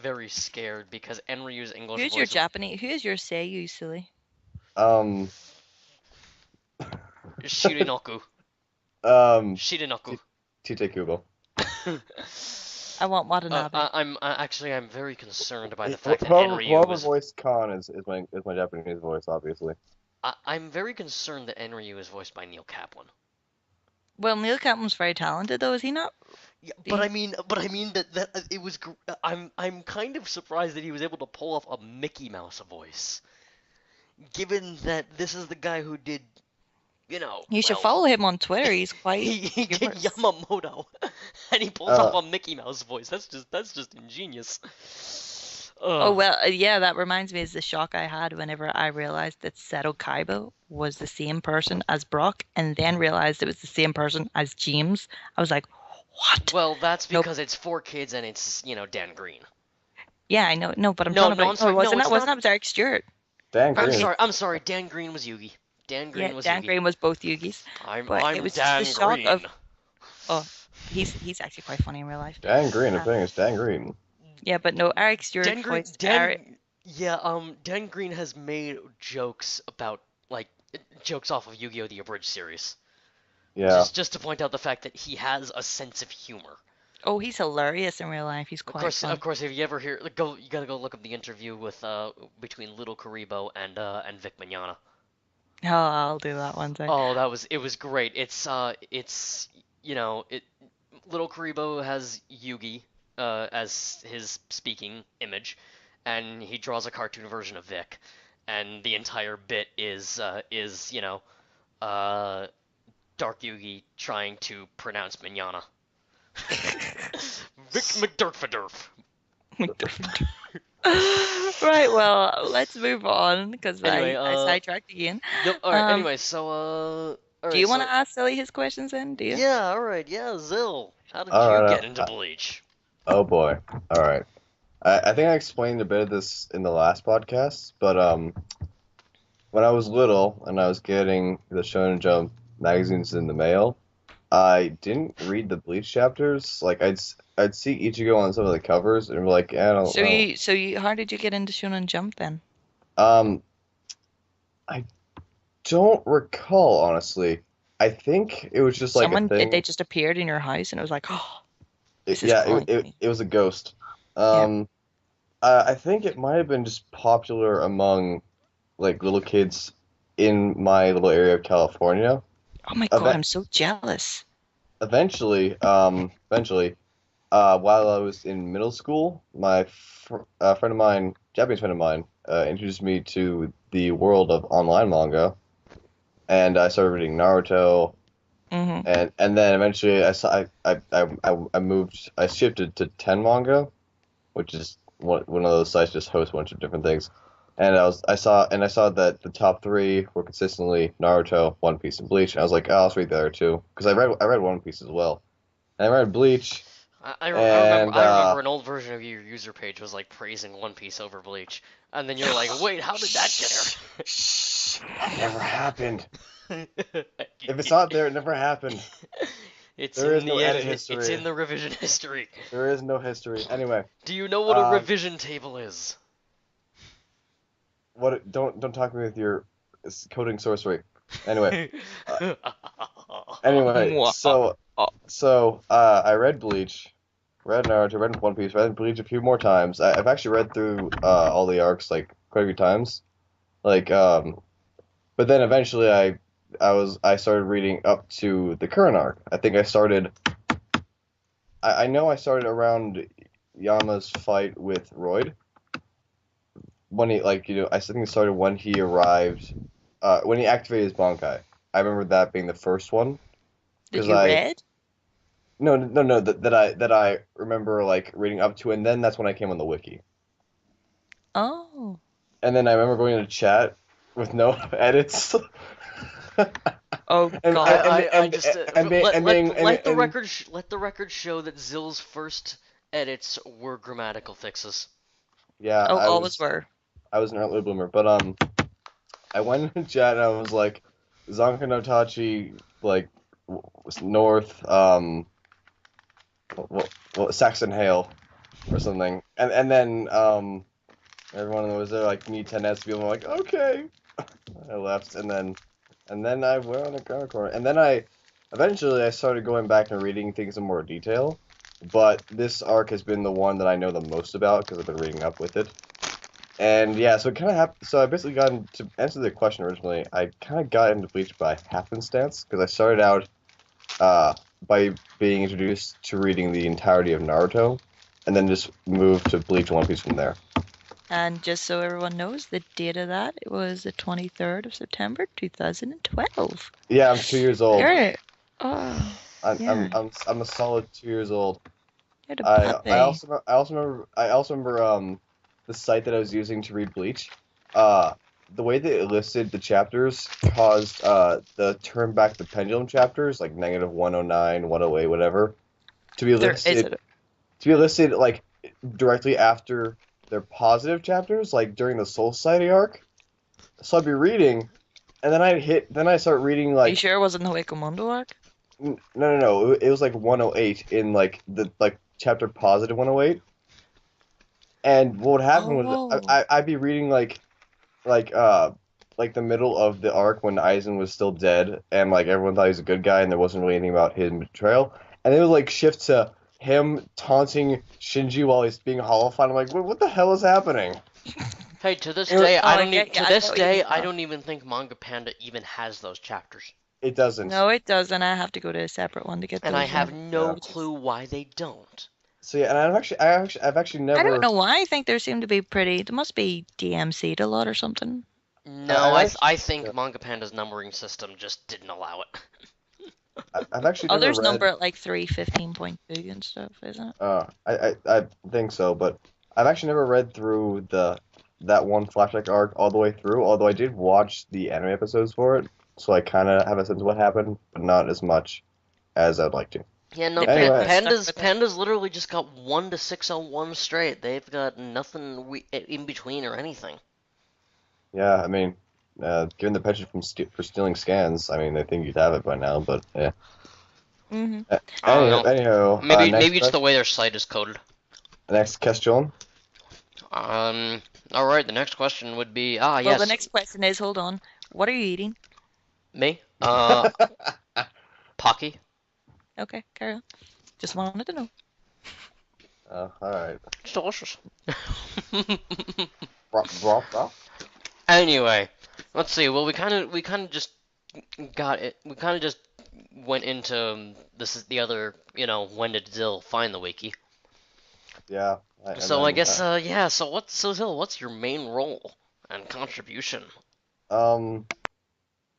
A: very scared because Enryu's English
C: Who's your
A: voice
C: Japanese? Who is your Seiyu, Silly?
B: Um
A: Shirinoku.
B: um
A: Shirinoku.
B: Tite Kubo.
C: I want Watanabe.
A: Actually I'm very concerned by the fact that
B: Whoever voiced Khan is my Japanese voice, obviously.
A: I'm very concerned that Enryu is voiced by Neil Kaplan.
C: Well, Neil Kaplan's very talented, though, is he not?
A: Yeah,
C: He-
A: but I mean that it was. I'm kind of surprised that he was able to pull off a Mickey Mouse voice, given that this is the guy who did,
C: You should
A: well,
C: follow him on Twitter. He's quite
A: he did
C: humorous.
A: Yamamoto, and he pulls off
B: Uh,
A: a Mickey Mouse voice. That's just ingenious.
C: Oh,
A: Ugh.
C: well, yeah, that reminds me is the shock I had whenever I realized that Seto Kaiba was the same person as Brock, and then realized it was the same person as James. I was like, what?
A: Well, that's
C: Nope.
A: because it's 4 kids and it's Dan Green.
C: Yeah, I know. No, but I'm
A: No,
C: talking
A: no,
C: about.
A: I'm sorry. No,
C: Wasn't
A: it's
C: that? Wasn't
A: not.
C: that Derek Stewart?
B: Dan
C: But
B: Green.
A: I'm sorry. Dan Green was Yugi. Dan
C: yeah,
A: Green was
C: Dan
A: Yugi.
C: Green was both Yugis, but it
A: I'm
C: was just the
A: Dan
C: shock
A: Green.
C: of. Oh, he's actually quite funny in real life.
B: Dan Green. I'm
C: Uh,
B: saying it's Dan Green.
C: Yeah, but no, Eric Stewart
A: Dan Green,
C: voiced Eric.
A: Dan Green has made jokes about like jokes off of Yu-Gi-Oh! The Abridged series,
B: Yeah.
A: just to point out the fact that he has a sense of humor.
C: Oh, he's hilarious in real life. He's quite fun.
A: Of course, if you ever hear go, you gotta go look up the interview with between Little Karibo and Vic Mignogna.
C: Oh, I'll do that one day.
A: Oh, it was great. It's Little Karibo has Yugi as his speaking image, and he draws a cartoon version of Vic, and the entire bit is Dark Yugi trying to pronounce Mignogna. Vic McDurfadurf.
C: Right, well, let's move on because
A: Anyway,
C: I sidetracked again.
A: Yep. All right.
C: Um,
A: Anyway, so all
C: do
A: right.
C: you want
A: So
C: to ask Silly his questions then? Do you?
A: yeah. All right. Yeah. Zill, how did
B: All
A: you
B: right.
A: get into Bleach?
B: Oh boy. All right. I think I explained a bit of this in the last podcast, but when I was little and I was getting the Shonen Jump magazines in the mail, I didn't read the Bleach chapters. Like I'd see Ichigo on some of the covers and be like, I don't know.
C: How did you get into Shonen Jump then?
B: Um, I don't recall honestly. I think it was just like a thing.
C: They just appeared in your house and it was like, oh, this is
B: Yeah,
C: calling to me.
B: it was a ghost.
C: Yeah.
B: I think it might have been just popular among like little kids in my little area of California.
C: Oh my God,
B: Eve-
C: I'm so jealous.
B: Eventually, while I was in middle school, my friend of mine, Japanese friend of mine, introduced me to the world of online manga, and I started reading Naruto,
C: Hmm.
B: and then eventually I shifted to Ten Manga, which is one of those sites just hosts a bunch of different things. And I saw that the top three were consistently Naruto, One Piece, and Bleach. And I was like, oh, I'll read the other two because I read One Piece as well. And I read Bleach, And
A: I remember an old version of your user page was like praising One Piece over Bleach, and then you're like, wait, how did that get
B: that never happened.
A: her?
B: If it's not there, it never happened.
A: It's
B: There
A: in
B: is no
A: the
B: edit
A: It's
B: history.
A: in the revision history.
B: There is no history. Anyway,
A: Do you know what a
B: Um,
A: revision table is?
B: what? Don't talk to me with your coding sorcery. Anyway, anyway, I read Bleach, read Naruto, read One Piece, read Bleach a few more times. I've actually read through all the arcs like quite a few times. Like but then eventually I started reading up to the current arc. I think I know I started around Yama's fight with Royd. When he I think it started when he arrived, when he activated his Bankai. I remember that being the first one.
C: That
B: 'Cause
C: you read?
B: No, that I remember like reading up to, and then that's when I came on the wiki.
C: Oh.
B: And then I remember going into chat with no edits.
C: Oh
B: And
C: God.
A: I just let the
B: record
A: show that Zill's first edits were grammatical fixes.
B: Yeah,
C: Oh, always were.
B: I was an early bloomer, but I went into chat and I was like, Zanka no Tachi, like was North, Saxon Hale or something, and then everyone was there like need 10 S people. I'm like, okay. I left, and then I went on a grammar corner, and then eventually I started going back and reading things in more detail. But this arc has been the one that I know the most about because I've been reading up with it. And yeah, so it kind of happened. So I basically to answer the question originally, I kind of got into Bleach by happenstance because I started out by being introduced to reading the entirety of Naruto, and then just moved to Bleach and One Piece from there.
C: And just so everyone knows, the date of that, it was the 23rd of September, 2012.
B: Yeah, I'm 2 years old.
C: There. Oh, yeah.
B: I'm a solid 2 years old.
C: You're the puppy.
B: I also remember the site that I was using to read Bleach. The way that it listed the chapters caused the turn back the pendulum chapters like -109, 108, whatever, to be listed like directly after their positive chapters, like during the Soul Society arc. So I'd be reading, and then I start reading
C: Are you
B: like
C: sure it wasn't the Wakamondo arc?
B: no, it was like 108 in like the chapter positive 108. And what would happen was I'd be reading like the middle of the arc when Aizen was still dead and like everyone thought he was a good guy and there wasn't really anything about his betrayal. And it would like shift to him taunting Shinji while he's being hollified. I'm like, what the hell is happening?
A: Hey, to this day, I
C: I
A: don't even think Manga Panda even has those chapters.
B: It doesn't.
C: No, it doesn't. I have to go to a separate one to get
A: And
C: those
A: I have
C: ones.
A: no clue why they don't.
B: So yeah, and I've actually never.
C: I don't know why. I think there seem to be pretty. There must be DMC'd a lot or something.
A: No, I think Manga Panda's numbering system just didn't allow it.
B: I've actually never
C: Others
B: read.
C: number at like 315.2 and stuff, isn't it?
B: I think so, but I've actually never read through that one flashback arc all the way through. Although I did watch the anime episodes for it, so I kind of have a sense of what happened, but not as much as I'd like to.
A: Yeah, no,
B: Anyway.
A: Panda's literally just got 1 to 601 straight. They've got nothing in between or anything.
B: Yeah, I mean, given the penchant for stealing scans, I mean, I think you'd have it by now, but yeah.
C: Mm-hmm.
B: Anyhow,
A: maybe it's the way their site is coded.
B: Next question.
A: All right, the next question would be
C: Well,
A: yes.
C: the next question is, hold on, what are you eating?
A: Me? Pocky.
C: Okay, carry on. Just wanted to know.
B: All right.
A: It's delicious.
B: Bro.
A: Anyway, let's see. Well, we kind of just got it. We kind of just went into this is the other, when did Zill find the wiki?
B: Yeah.
A: So I guess yeah. So Zill, what's your main role and contribution?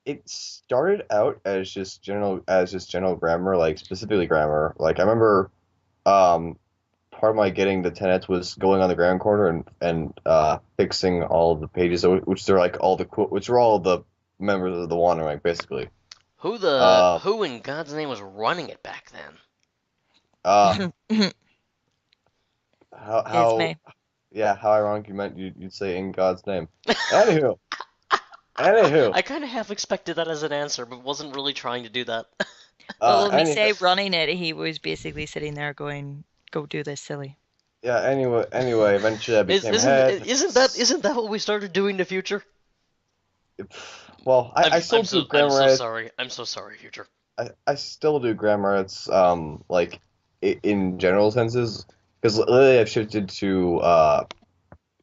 B: It started out as just general grammar, like specifically grammar. Like I remember, part of my getting the tenets was going on the ground corner and fixing all the pages, which are like which are all the members of the Wandering, basically.
A: Who in God's name was running it back then?
B: Uh,
C: It's
B: how
C: me.
B: yeah, how ironic you meant you'd say in God's name. Anywho, anywho,
A: I kind of half expected that as an answer, but wasn't really trying to do that.
C: Well, when we
B: any
C: say running it, he was basically sitting there going, "Go do this, silly."
B: yeah, anyway, eventually I
A: Is
B: became
A: isn't
B: head.
A: isn't that what we started doing in the future?
B: Well, I still do
A: I'm
B: grammar
A: so
B: edits.
A: sorry. I'm so sorry, future.
B: I still do grammar edits. Like in general senses, because lately I've shifted to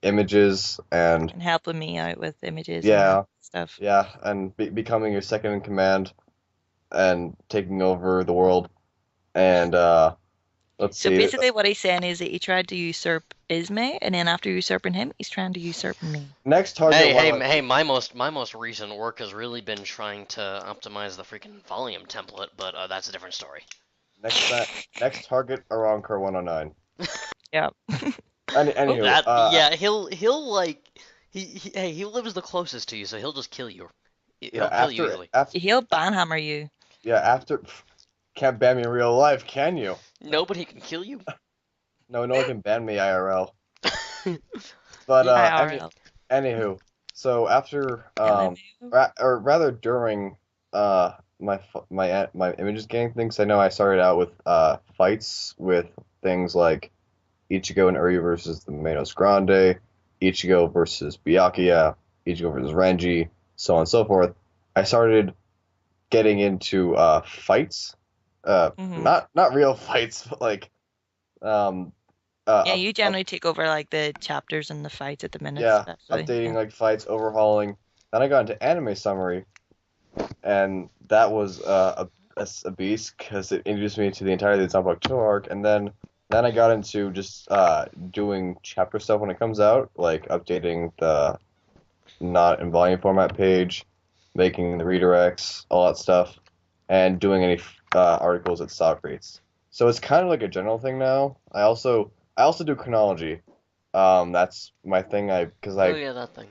B: images and
C: And helping me out with images and that
B: yeah,
C: stuff.
B: yeah, and becoming your second in command and taking over the world. And let's
C: So
B: see.
C: basically, what he's saying is that he tried to usurp Ismay, and then after usurping him, he's trying to usurp me.
B: Next target
A: Hey,
B: one
A: hey,
B: of
A: hey! My most recent work has really been trying to optimize the freaking volume template, but that's a different story.
B: next ma- next target around car 109.
C: Yeah. Oh,
B: Anywho,
A: That yeah, he'll like hey, he lives the closest to you, so he'll just kill you.
B: yeah,
A: He'll kill you easily.
C: he'll banhammer you.
B: after can't ban me in real life, can you?
A: No, but he can kill you.
B: No one can ban me IRL. But
C: IRL.
B: anywho, so after
C: LMAO.
B: or rather during my images gang things, I know I started out with fights with things like Ichigo and Uri versus the Manos Grande, Ichigo versus Byakuya, Ichigo versus Renji, so on and so forth. I started getting into fights,
C: Hmm.
B: not real fights, but like um
C: Yeah,
B: uh,
C: you
B: uh,
C: generally take over like the chapters and the fights at the minute,
B: yeah,
C: especially.
B: updating
C: Yeah.
B: like fights, overhauling. Then I got into anime summary, and that was a beast because it introduced me to the entirety of the Zanpakuto arc, and then I got into just doing chapter stuff when it comes out, like updating the not in volume format page, making the redirects, all that stuff, and doing any articles at stock rates. So it's kind of like a general thing now. I also do chronology. That's my thing. Because
A: Oh yeah, that thing.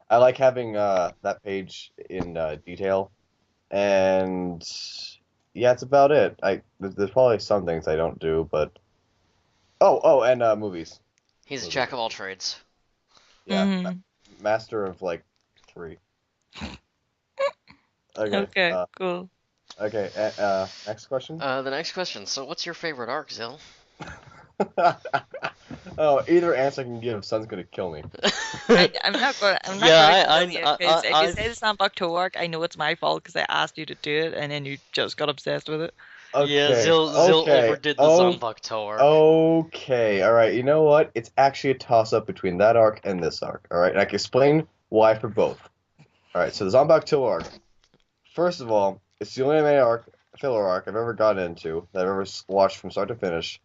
B: I like having that page in detail, and yeah, it's about it. There's probably some things I don't do, but and movies.
A: He's a
B: Movies.
A: jack of all trades.
B: Yeah,
C: Hmm.
B: master of like three. Okay.
C: Okay, cool.
B: Okay. Next question.
A: The next question. So, what's your favorite arc, Zill?
B: Oh, either answer I can give, son's gonna kill me.
C: I'm not going. I'm not going to
A: Yeah,
C: kill you because if you say
A: I've
C: it's not back to work, I know it's my fault because I asked you to do it and then you just got obsessed with it.
A: yeah,
B: Okay,
A: Zill
B: okay,
A: overdid the
B: oh,
A: Zanpakuto arc.
B: okay. All right. You know what? It's actually a toss-up between that arc and this arc. All right, and I can explain why for both. All right. So the Zanpakuto arc. First of all, it's the only anime arc, filler arc I've ever gotten into that I've ever watched from start to finish,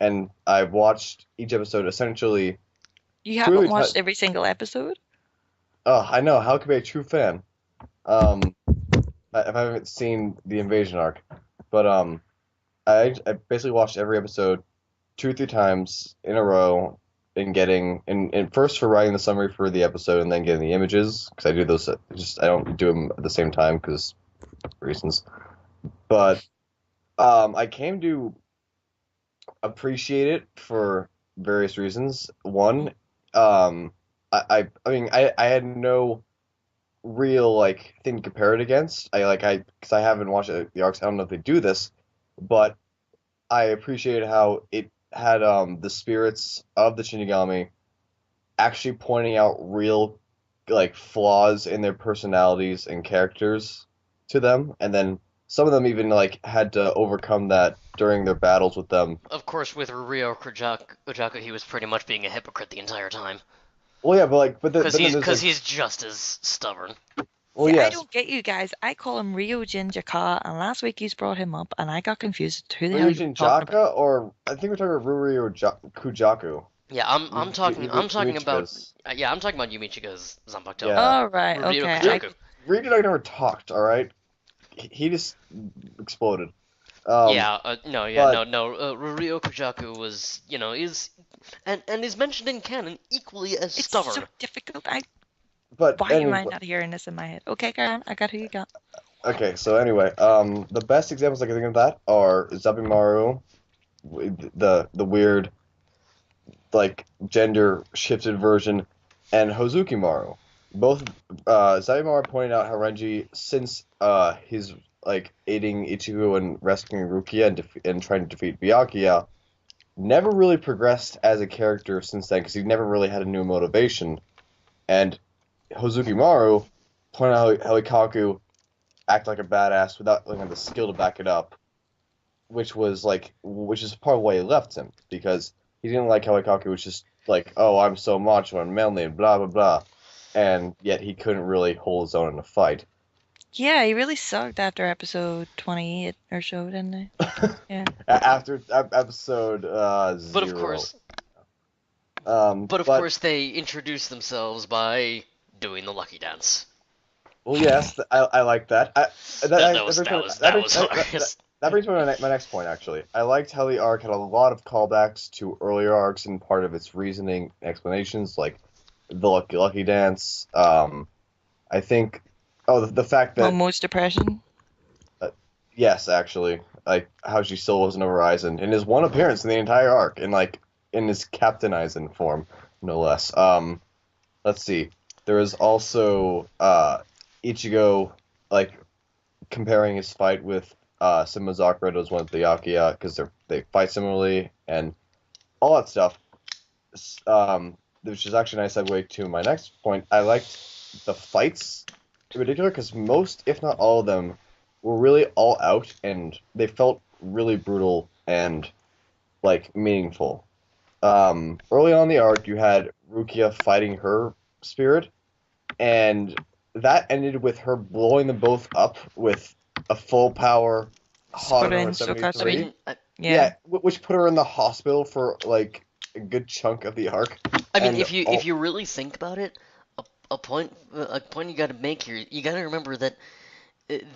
B: and I've watched each episode essentially
C: You
B: two or
C: haven't
B: three
C: watched
B: times.
C: every single episode?
B: Oh, I know. How could I be a true fan? Um, if I haven't seen the invasion arc, but I basically watched every episode two or three times in a row and getting and first for writing the summary for the episode and then getting the images because I do those just I don't do them at the same time because reasons. But I came to appreciate it for various reasons. One, I mean I had no real like thing to compare it against. Because I haven't watched the arcs. I don't know if they do this, but I appreciated how it had the spirits of the Shinigami actually pointing out real like flaws in their personalities and characters to them, and then some of them even like had to overcome that during their battles with them.
A: Of course, with Ryo Ojaku, he was pretty much being a hypocrite the entire time.
B: Well, yeah, but like,
A: Cause
B: then there's like,
A: he's just as stubborn.
B: well,
C: See, I
B: yes,
C: don't get you guys. I call him Ryo Jinjaka, and last week you brought him up, and I got confused. Who the hell you were
B: Ryujin
C: talking about?
B: Jaka, or I think we're talking about Kujaku.
A: Yeah, I'm talking about
B: Yumichika's.
A: I'm talking about Yumichika's Zanpakuto.
B: Yeah.
C: Oh, right,
A: Ryo
C: okay.
A: Kojaku.
B: Reed and I never talked, all right? He just exploded. Um,
A: Yeah, no, yeah,
B: but
A: no. Ryo Kojaku was, is and is mentioned in canon equally as
C: It's so
A: stubborn.
C: difficult.
B: but
C: Why am
B: anyway,
C: I not hearing this in my head? Okay, Karen, I got who you got.
B: okay. So anyway, the best examples I can think of that are Zabimaru, the weird like gender shifted version, and Hozukimaru. Both Zaimaru pointed out how Renji, since his like aiding Ichigo and rescuing Rukia and trying to defeat Byakuya, never really progressed as a character since then because he never really had a new motivation. And Hozukimaru pointed out how Ikaku act like a badass without like, the skill to back it up, which is part of why he left him because he didn't like how Ikaku was just like, oh, I'm so macho and manly and blah blah blah, and yet he couldn't really hold his own in a fight.
C: Yeah, he really sucked after episode 28 or so, didn't he? Yeah.
B: After episode
A: But
B: 0.
A: of course, they introduced themselves by doing the lucky dance.
B: Well, yes, I like that.
A: That was hilarious.
B: That brings me to my next point, actually. I liked how the arc had a lot of callbacks to earlier arcs and part of its reasoning explanations, like the Lucky Dance. I think, the fact that
C: Momo's depression.
B: yes, actually, like how she still wasn't over Aizen in his one appearance in the entire arc, in his Captain Aizen form, no less. Let's see. There is also Ichigo like comparing his fight with Simazakura to one with the Byakuya because they fight similarly and all that stuff. Which is actually a nice segue to my next point. I liked the fights in particular because most, if not all of them, were really all out and they felt really brutal and like meaningful. Early on in the arc, you had Rukia fighting her spirit, and that ended with her blowing them both up with a full power Hana
C: Scorin
B: number
C: Shokatsu.
B: 73.
C: Yeah.
B: Which put her in the hospital for like a good chunk of the arc.
A: I mean,
B: And
A: if you really think about it, a point you got to make here, you got to remember that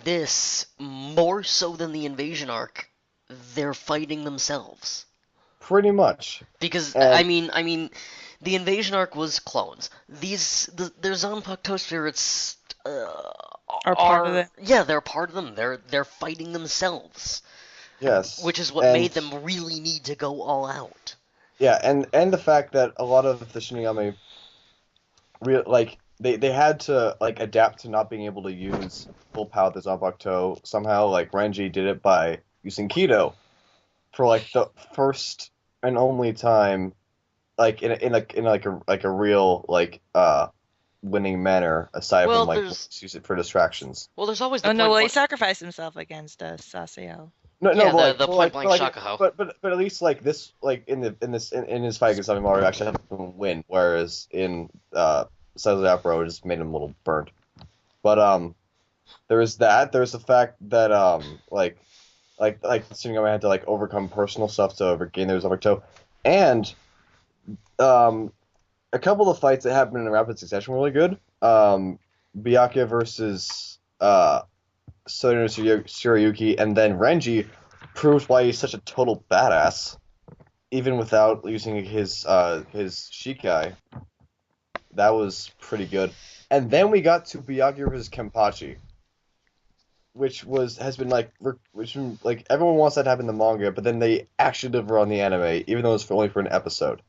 A: this more so than the invasion arc, they're fighting themselves.
B: pretty much.
A: Because
B: And
A: I mean, the invasion arc was clones. Their Zanpakuto spirits
C: Are part of it.
A: yeah, they're part of them. They're fighting themselves,
B: yes,
A: which is what
B: and
A: made them really need to go all out.
B: yeah, and the fact that a lot of the Shinigami they had to like adapt to not being able to use full power of the Zanpakuto. Somehow, like Renji did it by using Kido for like the first and only time, like in a real winning manner, aside
A: Well,
B: from like
A: there's
B: use it for distractions.
A: well, there's always the
C: Oh
A: point.
C: no, well, he
A: blank-
C: sacrificed himself against Saseo.
B: No,
A: Yeah,
B: but like,
A: the
B: but,
A: point
B: like,
A: blank
B: but,
A: Shakaho.
B: but at least like this, like in his fight against Samimaru, actually helped him win, whereas in Sazapro, it just made him a little burnt. But there is that. There's the fact that like Shinigami had to like overcome personal stuff to regain their Zanpakuto, and a couple of fights that happened in rapid succession were really good. Byakuya versus Sono Tsurayuki, and then Renji proved why he's such a total badass, even without using his Shikai. That was pretty good. And then we got to Byakuya versus Kenpachi, which everyone wants that to happen in the manga, but then they actually deliver on the anime, even though it's only for an episode.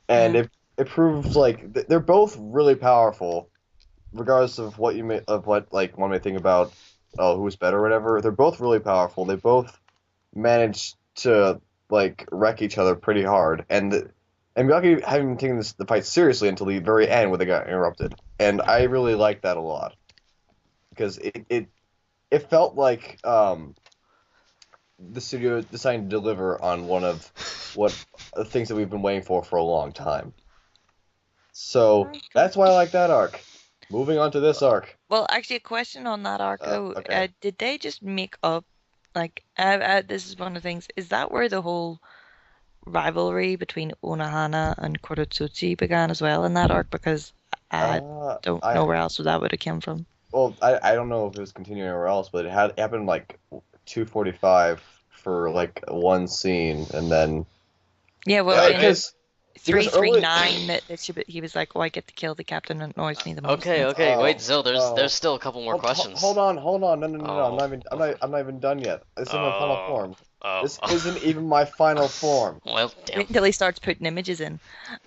B: And it proves like they're both really powerful, regardless of what one may think about who's better or whatever. They're both really powerful. They both managed to like wreck each other pretty hard, and Miyagi hadn't taken the fight seriously until the very end when they got interrupted. And I really liked that a lot because it felt like the studio decided to deliver on one of the things that we've been waiting for a long time. So that's why I like that arc. Moving on to this arc.
C: Well, actually, a question on that arc though.
B: Okay.
C: Did they just make up like this is one of the things. Is that where the whole rivalry between Onohana and Kurotsuchi began as well in that arc? Because I don't know where else that would have come from.
B: Well, I don't know if it was continuing anywhere else, but it happened like 245 for like one scene, and then
C: Yeah, well,
B: because
C: 339 that he was like, "Oh, I get to kill the captain that annoys me the most."
A: Okay, wait, Zil, there's still a couple more questions.
B: Hold on, no, I'm not even done yet. It's in the final form.
A: Oh,
B: This isn't even my final form.
A: well, damn.
C: Wait until he starts putting images in.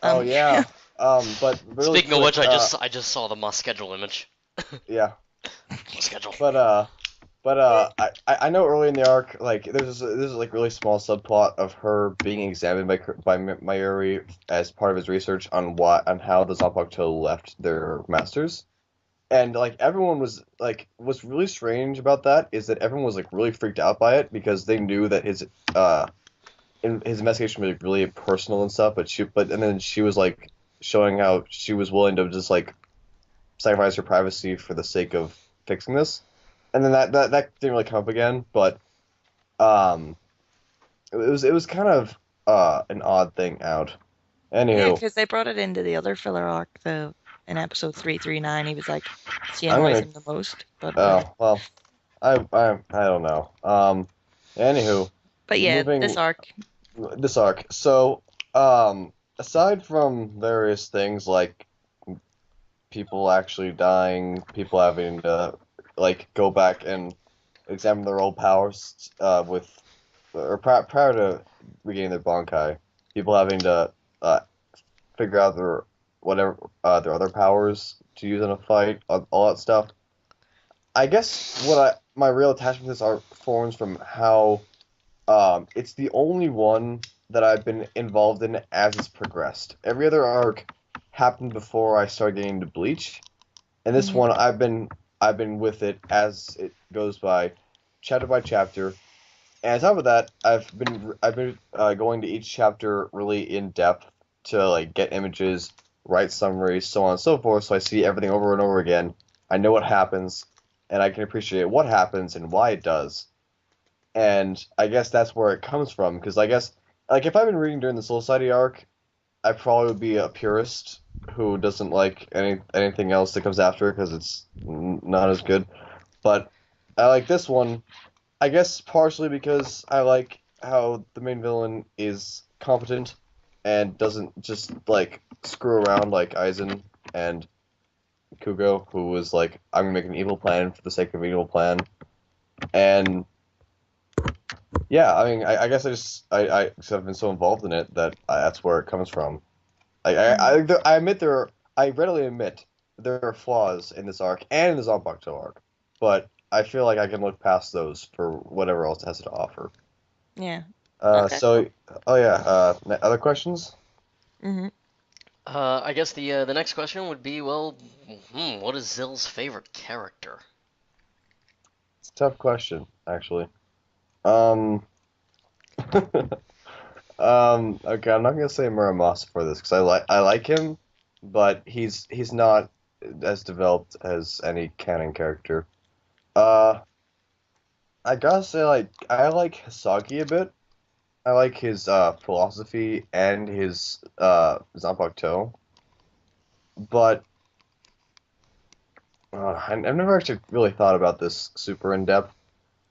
B: Oh
C: Um,
B: yeah. But really
A: Speaking of
B: quick,
A: which, I just saw the must schedule image.
B: yeah.
A: Must schedule.
B: But I know early in the arc, like there's like really small subplot of her being examined by Mayuri as part of his research on how the Zanpakuto left their masters, and like everyone was like what's really strange about that is that everyone was like really freaked out by it because they knew that his investigation was like, really personal and stuff, and then she was like showing how she was willing to just like sacrifice her privacy for the sake of fixing this. And then that didn't really come up again, but um, it was kind of an odd thing out.
C: yeah,
B: Anywho,
C: because they brought it into the other filler arc, in episode 339, he was like, she
B: I'm
C: annoys
B: gonna.
C: him the most. But
B: Oh well, I don't know. Anywho,
C: but yeah, this
B: moving
C: arc,
B: this arc. So aside from various things like people actually dying, people having to like go back and examine their old powers prior to regaining their Bankai, people having to figure out their other powers to use in a fight, all that stuff. I guess my real attachment to this art forms from how it's the only one that I've been involved in as it's progressed. Every other arc happened before I started getting into Bleach, and this
C: mhm.
B: one I've been with it as it goes by chapter. And on top of that, I've been going to each chapter really in depth to like get images, write summaries, so on and so forth. So I see everything over and over again. I know what happens, and I can appreciate what happens and why it does. And I guess that's where it comes from. Because I guess like if I've been reading during the Soul Society arc, I probably would be a purist who doesn't like anything else that comes after it because it's not as good. But I like this one I guess partially because I like how the main villain is competent and doesn't just like screw around like Aizen and Kugo, who was like, I'm gonna make an evil plan for the sake of an evil plan. And yeah, I mean, I guess I just have been so involved in it that that's where it comes from.
C: Mhm.
B: I admit I readily admit there are flaws in this arc and in the Zanpakuto arc, but I feel like I can look past those for whatever else it has to offer.
C: Yeah.
B: Uh,
C: Okay,
B: so,
C: cool.
B: oh yeah, other questions?
C: Hmm.
A: I guess the next question would be, well, what is Zill's favorite character?
B: It's a tough question, actually. Um, okay, I'm not gonna say Muramasa for this because I like him, but he's not as developed as any canon character. Uh, I gotta say I like Hisagi a bit. I like his philosophy and his Zanpakuto, but I've never actually really thought about this super in depth.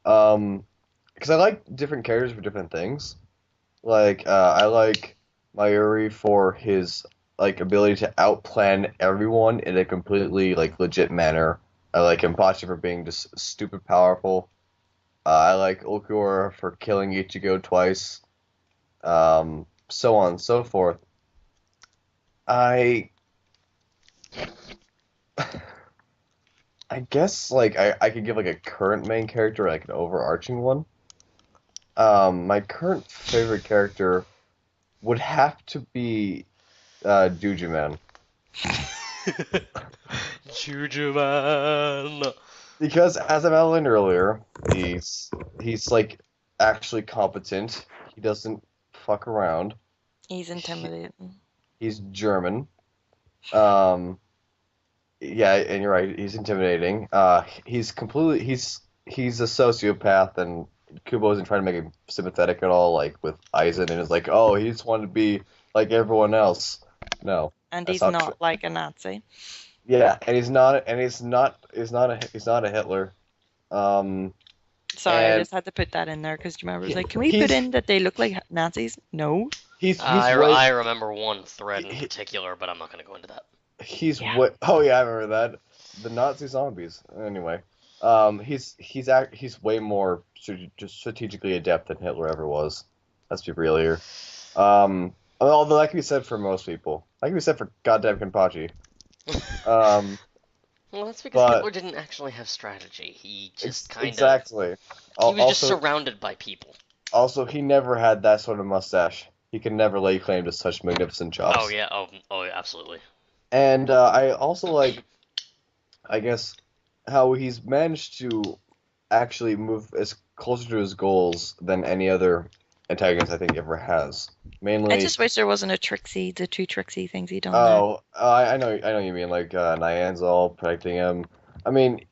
B: Um, because I like different characters for different things. Like I like Mayuri for his like ability to outplan everyone in a completely like legit manner. I like Impachi for being just stupid powerful. I like Ulquiorra for killing Ichigo twice. So on and so forth. I I guess like I could give like a current main character like an overarching one. My current favorite character would have to be Juju Man.
A: Juju Man.
B: Because as I outlined earlier, he's like actually competent. He doesn't fuck around.
C: He's
B: He,
C: intimidating.
B: he's German. Um, yeah, and you're right. He's intimidating. He's a sociopath, and Kubo isn't trying to make him sympathetic at all. Like with Aizen, and is like, oh, he just wanted to be like everyone else. No,
C: And
B: that's
C: he's
B: not true.
C: not like a Nazi.
B: Yeah, and he's not a Hitler. Um,
C: Sorry, I
B: and
C: just had to put that in there because remember, it was
B: he,
C: like, can we put
B: he's
C: in that they look like Nazis? No.
B: he's way
A: I remember one thread in
B: he,
A: particular, but I'm not going to go into that.
B: he's
C: Yeah.
B: what? Oh yeah, I remember that. The Nazi zombies. Anyway, He's way more strategically adept than Hitler ever was. Let's be real here. Although that can be said for most people. That can be said for goddamn Kenpachi. Um,
A: Well, that's because
B: but
A: Hitler didn't actually have strategy. He just kind of
B: exactly.
A: he was just
B: Also,
A: surrounded by people.
B: he never had that sort of mustache. He can never lay claim to such magnificent
A: Oh
B: chops.
A: yeah, oh yeah, absolutely.
B: And I also like, I guess, how he's managed to actually move as closer to his goals than any other antagonist I think ever has.
C: I
B: Mainly,
C: just wish there wasn't the two Trixie things he done there.
B: I know you mean like Nyanzal protecting him. I mean,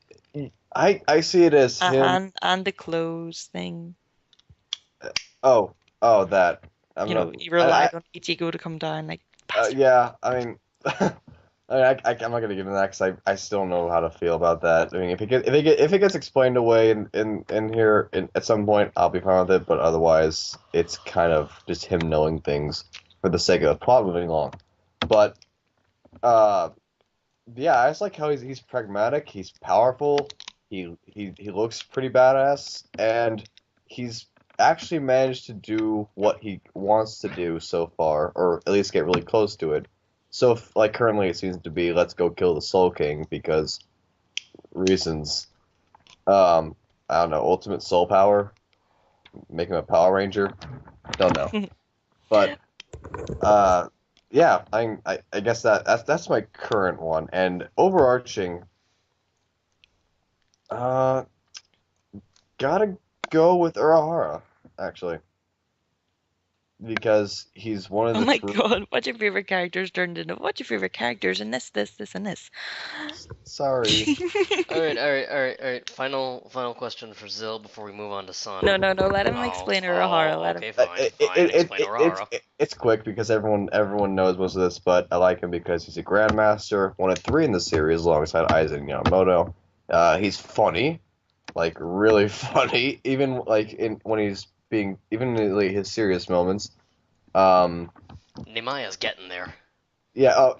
B: I see it as him.
C: And the clothes thing.
B: Oh, that. I'm
C: You know,
B: not.
C: he relied on Ichigo to come down, like, bastard.
B: Yeah. I mean, I'm not gonna give him that because I still don't know how to feel about that. I mean, if it gets explained away in here at some point, I'll be fine with it. But otherwise, it's kind of just him knowing things for the sake of the plot moving along. But uh, yeah, I just like how he's pragmatic. He's powerful. He looks pretty badass, and he's actually managed to do what he wants to do so far, or at least get really close to it. So, like currently, it seems to be let's go kill the Soul King because reasons. I don't know, ultimate soul power, make him a Power Ranger. Don't know, but uh, yeah, I guess that's my current one, and overarching. Uh, Gotta go with Urahara, actually, because he's one of
C: Oh
B: the
C: my
B: true.
C: god, what's your favorite characters turned into what's your favorite characters in this, and this?
B: Sorry.
A: All right. Final question for Zill before we move on to Sun.
C: No, let him
A: Oh,
C: explain Urahara,
A: oh,
C: let him.
A: okay, fine. Explain Urahara.
B: It's quick because everyone knows most of this, but I like him because he's a grandmaster, one of three in the series, alongside Aizen Yamamoto. He's funny, like really funny, even like in when he's being even in like, his serious moments. Um,
A: Nemaya's getting there.
B: Yeah.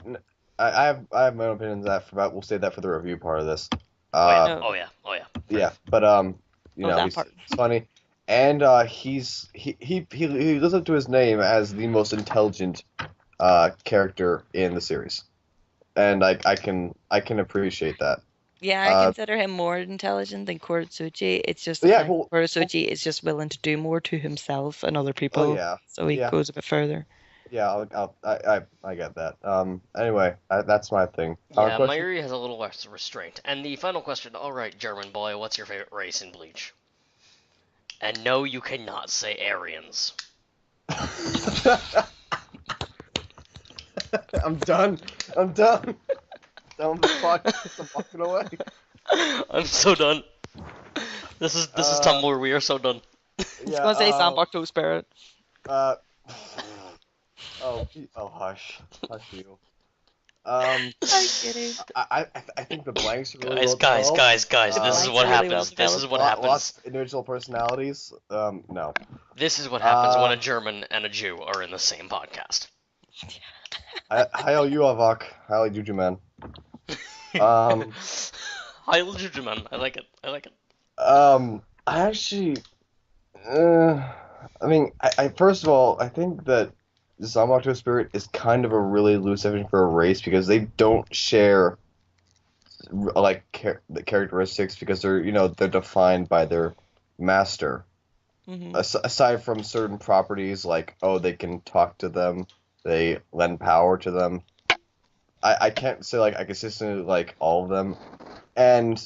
B: I have my own opinions on that. But we'll save that for the review part of this.
A: Oh yeah,
B: Uh,
C: Oh,
A: oh yeah, oh yeah.
B: yeah. But
C: that
B: he's
C: part.
B: funny, and he lives up to his name as the most intelligent character in the series, and I can appreciate that.
C: Yeah, I
B: Uh,
C: consider him more intelligent than Kurosuchi. It's just the
B: yeah.
C: fact that Kurosuchi is just willing to do more to himself and other
B: Oh
C: people,
B: yeah.
C: so he
B: Yeah.
C: goes a bit further.
B: Yeah. I get that. Anyway, that's my thing.
A: Yeah,
B: Question.
A: Mayuri has a little less restraint. And the final question. All right, German boy, what's your favorite race in Bleach? And no, you cannot say Aryans.
B: I'm done. I'm done. Done with the podcast. I'm walking away.
A: I'm so done. This is Tumblr. We are so done.
C: He's gonna say Zanbakuto Spirit.
B: Uh, hush, hush you.
C: I get it.
B: I think the blanks are really
A: Guys,
B: well
A: guys,
B: developed.
A: guys, guys. This is
C: Blanks
A: what
C: are really well
A: happens. This is what
B: Lots
A: happens.
B: of individual personalities. No.
A: This is what happens when a German and a Jew are in the same podcast.
B: Heil you, Avak. Heil Juju man. Um,
A: Hi, Jujuman. I like it. I like it.
B: I actually, I mean, I first of all, I think that Zanbakuto Spirit is kind of a really loose definition for a race because they don't share like the characteristics because they're defined by their master.
C: Hmm.
B: Aside from certain properties like they can talk to them, they lend power to them. I can't say like I consistently like all of them, and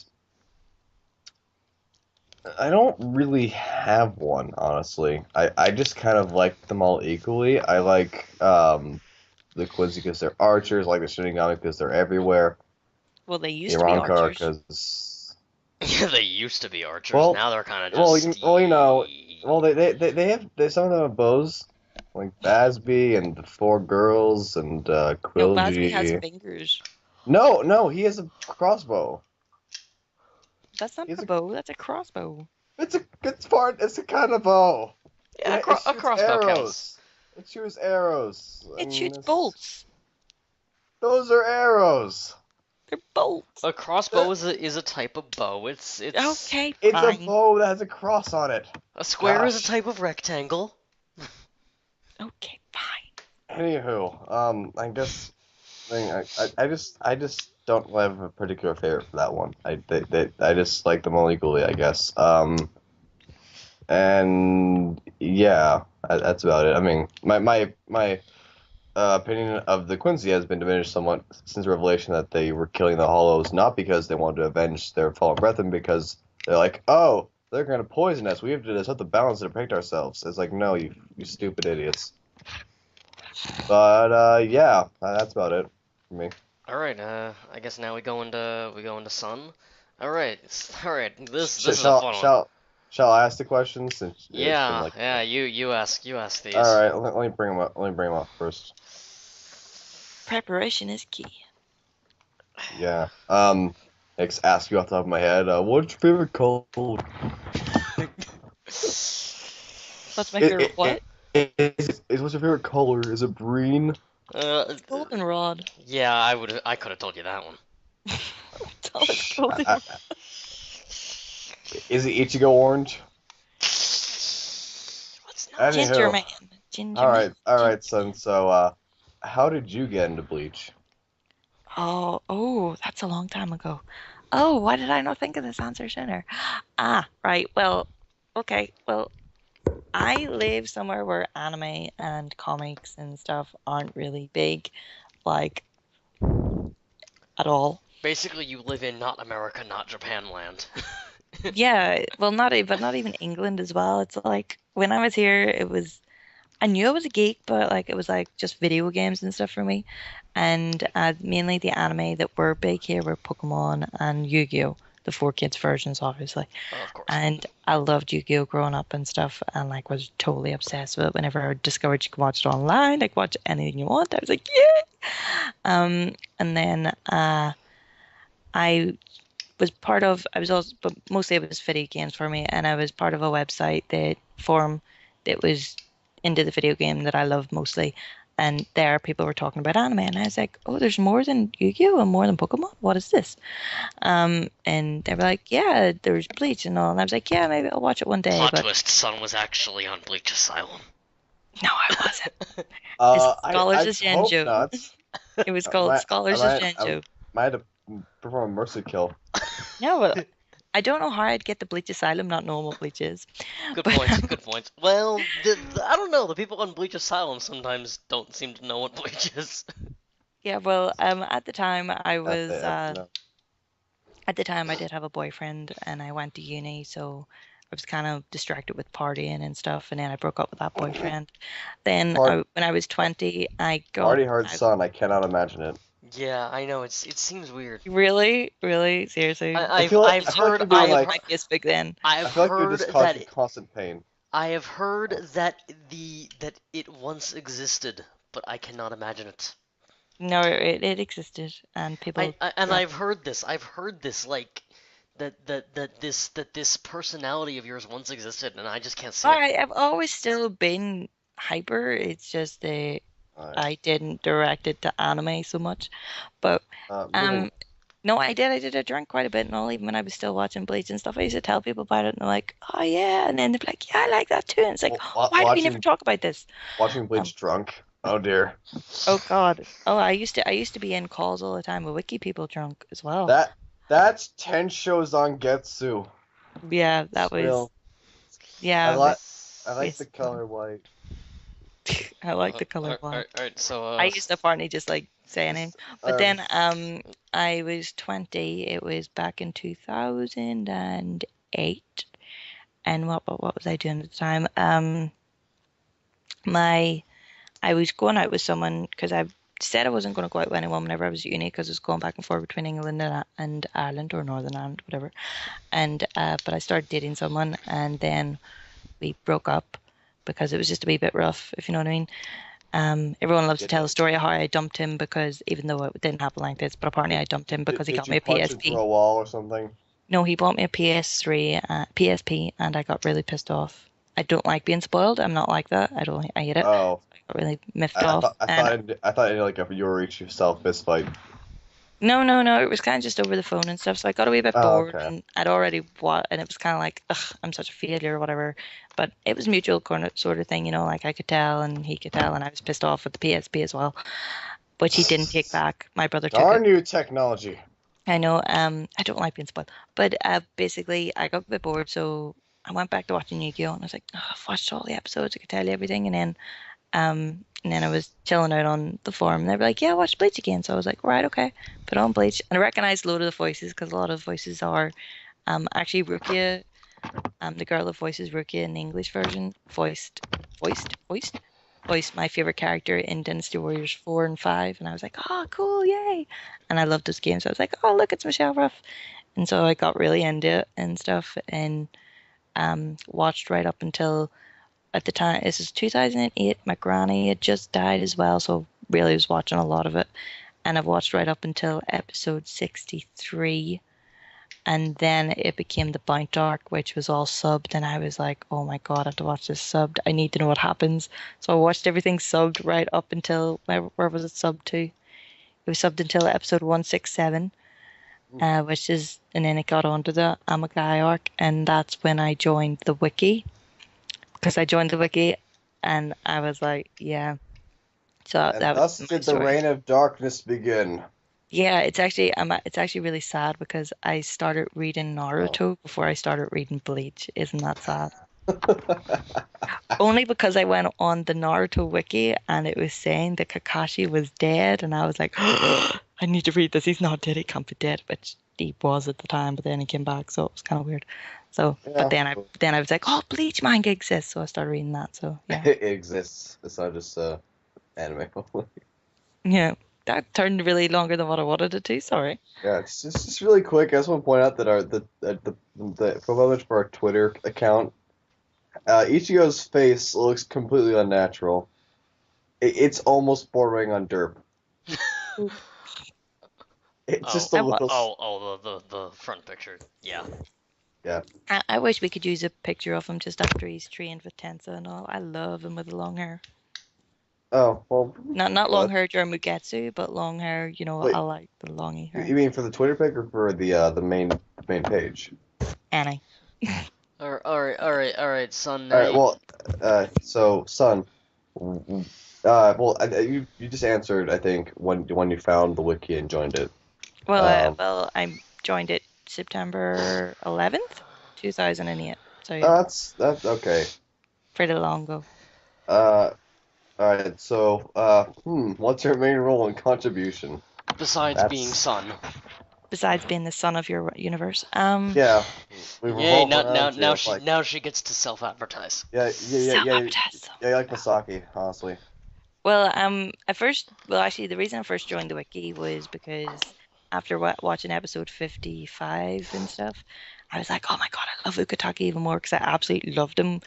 B: I don't really have one, honestly. I just kind of like them all equally. I like the Quincy because they're archers, I like the Shinigami because they're everywhere.
C: Well, they
B: The
C: used to be
B: Arankar
C: archers.
B: because
A: Yeah, they used to be archers.
B: well,
A: Now they're kind of
B: well,
A: just.
B: they have some of them have bows, like Basby and the four girls and
C: No, Basby has
B: Quilji.
C: fingers.
B: No, he has a crossbow.
C: That's not
B: He's
C: a bow, that's a crossbow.
B: It's a kind of bow.
A: Yeah,
B: It
A: a
B: shoots
A: crossbow counts.
B: arrows. It shoots arrows. I
C: It
B: mean,
C: shoots bolts.
B: those are arrows.
C: They're bolts.
A: A crossbow is a type of bow. It's
C: Okay,
B: It's a
C: fine.
B: bow that has a cross on it.
A: a square is a
B: Gosh.
A: type of rectangle.
C: Okay, fine.
B: Anywho, I guess I just don't have a particular favorite for that one. I just like them all equally, I guess. And yeah, that's about it. I mean, my opinion of the Quincy has been diminished somewhat since the revelation that they were killing the Hollows not because they wanted to avenge their fallen brethren, because they're like, oh, they're gonna poison us. We have to set the balance to protect ourselves. It's like, no, you stupid idiots. But yeah, that's about it for me.
A: All right. I guess now we go into Sun. All right. All right. This is a
B: Shall
A: fun one.
B: shall I ask the questions since it's been
A: Yeah.
B: like.
A: Yeah. You ask these.
B: All right, let me bring them up. Let me bring them up first.
C: Preparation is key.
B: Yeah. Ask you off the top of my head. What's your favorite color?
C: What's my favorite what?
B: What's your favorite color? Is it green?
C: Goldenrod.
A: Yeah, I could have told you that one.
C: Oh, it's golden.
B: Is it Ichigo orange?
A: What's not?
B: Anywho.
C: Ginger man. Ginger
B: All
C: man.
B: right, son. So, how did you get into Bleach?
C: Oh, that's a long time ago. Oh, why did I not think of this answer sooner? Ah, right. Well, okay. Well, I live somewhere where anime and comics and stuff aren't really big, like, at all.
A: Basically, you live in not America, not Japan land.
C: Yeah, well, but not even England as well. It's like when I was here, I knew I was a geek, but like it was like just video games and stuff for me. And mainly the anime that were big here were Pokemon and Yu-Gi-Oh! The 4Kids versions, obviously.
A: Oh, of course.
C: And I loved Yu-Gi-Oh! Growing up and stuff, and like was totally obsessed with it. Whenever I discovered you could watch it online, like watch anything you want, I was like, yeah. And then I I was also, but mostly it was video games for me, and I was part of a website that was into the video game that I loved mostly. And there people were talking about anime, and I was like, oh, there's more than Yu-Gi-Oh! And more than Pokemon? What is this? And they were like, yeah, there's Bleach and all. And I was like, yeah, maybe I'll watch it one day.
A: Plot
C: But
A: twist: Sun was actually on Bleach Asylum.
C: no, I wasn't.
B: I
C: of
B: hope
C: Genjo.
B: not.
C: It was called Scholars of Genjo.
B: Might have to perform a mercy kill.
C: No, well, I don't know how I'd get the Bleach Asylum not knowing what Bleach is.
A: Good
C: But,
A: points. Good points. Well, I don't know. The people on Bleach Asylum sometimes don't seem to know what Bleach is.
C: Yeah, well, at the time I was
B: No.
C: at the time I did have a boyfriend and I went to uni, so I was kind of distracted with partying and stuff, and then I broke up with that boyfriend. Then
B: Part-
C: when I was 20, I got
B: Party hard son. I cannot imagine it.
A: Yeah, I know. It seems weird.
C: Really, seriously.
A: I've
B: feel like
A: heard
B: you're doing, like-
C: My Facebook then.
A: I've
B: I feel like you're
A: heard
B: just
A: that
B: causing constant pain.
A: I have heard that it once existed, but I cannot imagine it.
C: No, it existed, and people.
A: I've heard this. I've heard this like that this personality of yours once existed, and I just can't see it.
C: I've always still been hyper. It's just that
B: Alright.
C: I didn't direct it to anime so much. But
B: Moving-
C: no, I did. I drank quite a bit and all, even when I was still watching Bleach and stuff. I used to tell people about it, and they're like, "Oh yeah," and then they're like, "Yeah, I like that too." And it's like, why do we never talk about this?
B: Watching Bleach drunk. Oh dear.
C: Oh God. Oh, I used to be in calls all the time with wiki people drunk as well.
B: That's 10 shows on Getsu.
C: Yeah, that was.
B: Still,
C: Yeah,
B: I like
C: yes.
B: the color white.
C: I like the color
A: All
C: black.
A: right, so
C: I used to apparently just like say anything. But then I was 20. It was back in 2008. And what was I doing at the time? I was going out with someone because I said I wasn't going to go out with anyone whenever I was at uni because I was going back and forth between England and Ireland or Northern Ireland, whatever. And but I started dating someone, and then we broke up because it was just a wee bit rough, if you know what I mean. Everyone loves to tell the story of how I dumped him because even though it didn't happen like this, but apparently I dumped him because he got me a
B: Did you punch him
C: PSP.
B: through a wall or something?
C: No, he bought me a PS3, PSP, and I got really pissed off. I don't like being spoiled. I'm not like that. I hate it.
B: Oh,
C: I got really miffed off.
B: I thought I did like a you reach yourself fist fight.
C: No. It was kind of just over the phone and stuff. So I got a wee bit
B: Oh,
C: bored,
B: okay.
C: and I'd already watched, and it was kind of like, ugh, I'm such a failure or whatever. But it was mutual sort of thing, like I could tell and he could tell, and I was pissed off with the PSP as well, which he didn't take back. My brother took it.
B: Darn you, technology.
C: I know. I don't like being spoiled, but basically, I got a bit bored, so I went back to watching Yu-Gi-Oh, and I was like, oh, I've watched all the episodes. I could tell you everything, and then I was chilling out on the forum, and they were like, "Yeah, watch Bleach again." So I was like, "Right, okay." Put on Bleach, and I recognized a load of the voices because a lot of the voices are actually Rukia, the girl that voices Rukia in the English version, voiced my favorite character in Dynasty Warriors 4 and 5, and I was like, "Oh, cool, yay!" And I loved those games. So I was like, "Oh, look, it's Michelle Ruff," and so I got really into it and stuff, and watched right up until at the time, this is 2008. My granny had just died as well, so really was watching a lot of it. And I've watched right up until episode 63. And then it became the Bount arc, which was all subbed. And I was like, oh my God, I have to watch this subbed. I need to know what happens. So I watched everything subbed right up until, where was it subbed to? It was subbed until episode 167, which is, and then it got onto the Amagai arc. And that's when I joined the wiki. Because I joined the wiki and I was like, yeah. So
B: And
C: that was
B: thus
C: my
B: did the
C: story.
B: reign of darkness begin.
C: Yeah, it's actually really sad because I started reading
B: Oh.
C: Naruto before I started reading Bleach. Isn't that sad? Only because I went on the Naruto wiki and it was saying that Kakashi was dead, and I was like, I need to read this. He's not dead. He can't be dead, which he was at the time, but then he came back, so it was kind of weird. So, but
B: Yeah,
C: then I was like, oh, Bleach manga exists, so I started reading that. So yeah.
B: it exists. It's not just anime.
C: Yeah, that turned really longer than what I wanted it to. Sorry.
B: Yeah, it's just really quick. I just want to point out that the profile image for our Twitter account, Ichigo's face looks completely unnatural. It's almost bordering on derp. It's
A: Oh,
B: just a
C: I, wa-
B: little.
A: the front picture. Yeah.
B: Yeah.
C: I wish we could use a picture of him just after he's trained with Tensa and all. I love him with the long hair.
B: Oh well.
C: Not long
B: What?
C: hair during Mugetsu, but long hair. I
B: Wait,
C: like the longy
B: you
C: hair.
B: mean for the Twitter pic or for the main page?
C: Annie.
A: All right, son.
B: All
A: Now
B: right.
A: you.
B: Well, so son, well, you just answered, I think, when you found the wiki and joined it. Um,
C: I joined it September 11th, 2008. So yeah,
B: that's okay.
C: pretty long ago.
B: Uh, all right. So, what's your main role and contribution?
A: Besides being
B: That's
A: son.
C: Besides being the son of your universe.
B: yeah. We
A: Yay!
B: revolve
A: Now
B: around you. Like
A: now she gets to self-advertise.
C: Self-obsessed.
B: yeah. You like Masaki, honestly.
C: Well, actually, the reason I first joined the wiki was because after watching episode 55 and stuff, I was like, oh my God, I love Ukitake even more because I absolutely loved him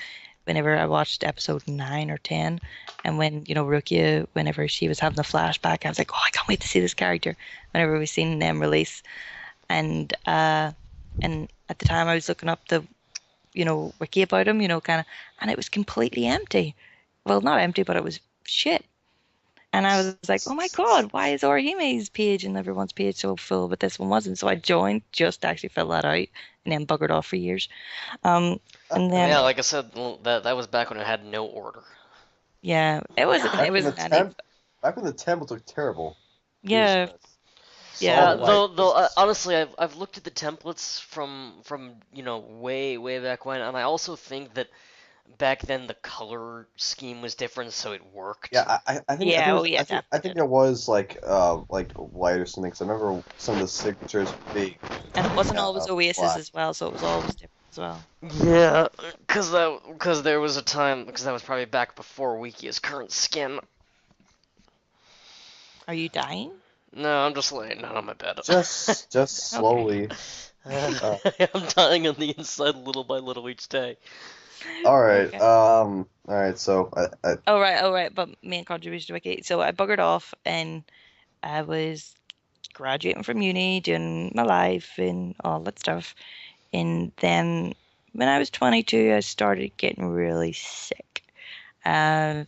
C: whenever I watched episode 9 or 10. And when, Rukia, whenever she was having the flashback, I was like, oh, I can't wait to see this character whenever we seen them release. And at the time I was looking up the, wiki about him, kind of, and it was completely empty. Well, not empty, but it was shit. And I was like, oh my God, why is Orihime's page and everyone's page so full, but this one wasn't? So I joined just to actually fill that out and then buggered off for years. And
A: Yeah,
C: then,
A: like I said, that was back when it had no order.
C: yeah, it was,
B: Back
C: it
B: when
C: was
B: the
C: many.
B: temples looked terrible. Jesus
C: Yeah,
B: Christ.
C: yeah,
A: Yeah,
B: Solid white. Just
A: honestly, I've looked at the templates from way back when, and I also think that back then the color scheme was different, so it worked.
B: yeah.
C: yeah, oh yeah,
B: I
C: definitely
B: think
C: did.
B: there was like white or something. Cause I remember some of the signatures being
C: And it wasn't always Oasis
B: black.
C: as well, so it was always different as well.
A: Yeah, cause there was a time, because that was probably back before Wiki's current skin.
C: Are you dying?
A: No, I'm just laying down on my bed.
B: Just
C: Okay.
B: slowly. Uh,
A: I'm dying on the inside little by little each day.
B: all right.
C: Okay.
B: All right. So
C: Oh right. But main contribution to Wiki. So I buggered off and I was graduating from uni, doing my life and all that stuff. And then when I was 22, I started getting really sick.
B: it's like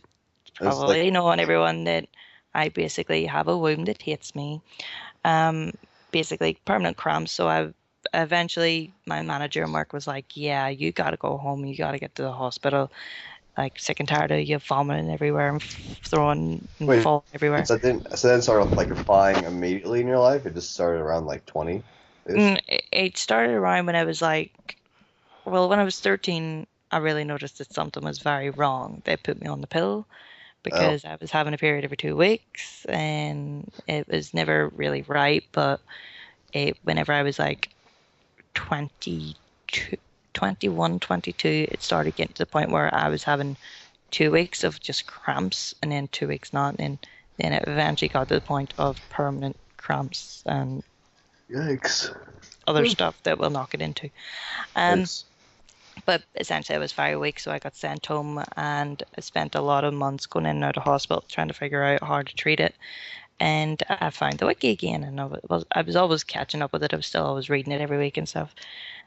C: Probably knowing everyone that I basically have a wound that hates me. Basically permanent cramps. So I eventually my manager and work was like, yeah, you got to go home. You got to get to the hospital. Like sick and tired of you vomiting everywhere and throwing and
B: Wait,
C: falling everywhere.
B: so then started like applying immediately in your life? It just started around like 20-ish?
C: It started around when I was like, well, when I was 13, I really noticed that something was very wrong. They put me on the pill
B: Oh.
C: because I was having a period every 2 weeks and it was never really right. But whenever I was like 22, 21, 22, it started getting to the point where I was having 2 weeks of just cramps and then 2 weeks not. And then it eventually got to the point of permanent cramps and
B: Yikes.
C: other stuff that we'll not get into. Um,
B: Yikes.
C: but essentially, I was very weak, so I got sent home and I spent a lot of months going in and out of hospital trying to figure out how to treat it. And I found the wiki again, and I was always catching up with it. I was still always reading it every week and stuff.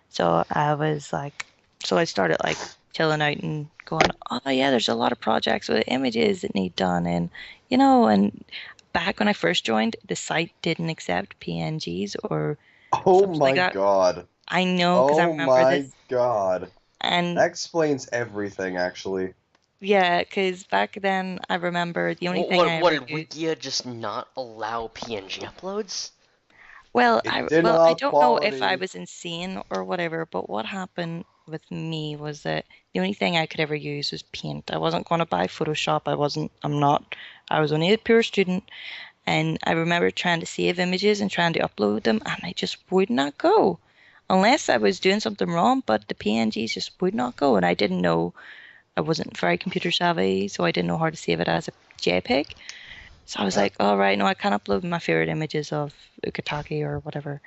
C: So I was like, so I started like chilling out and going, oh yeah, there's a lot of projects with images that need done, and and back when I first joined, the site didn't accept PNGs or
B: Oh
C: stuff like
B: my
C: that.
B: god.
C: I know because I
B: Oh
C: remember
B: my
C: this,
B: god.
C: and
B: That explains everything, actually.
C: yeah, because back then I remember the only
A: What,
C: thing I
A: what, what
C: ever
A: did
C: used.
A: Wikia just not allow PNG uploads?
B: It didn't
C: I
B: allow
C: don't know if I
B: quality.
C: was insane or whatever, but what happened with me was that the only thing I could ever use was Paint. I wasn't going to buy Photoshop. I'm not. I was only a pure student, and I remember trying to save images and trying to upload them, and they just would not go. Unless I was doing something wrong, but the PNGs just would not go, and I didn't know. I wasn't very computer savvy, so I didn't know how to save it as a JPEG. So I was
B: Uh,
C: like, all right, no, I can't upload my favorite images of Ukitake or whatever.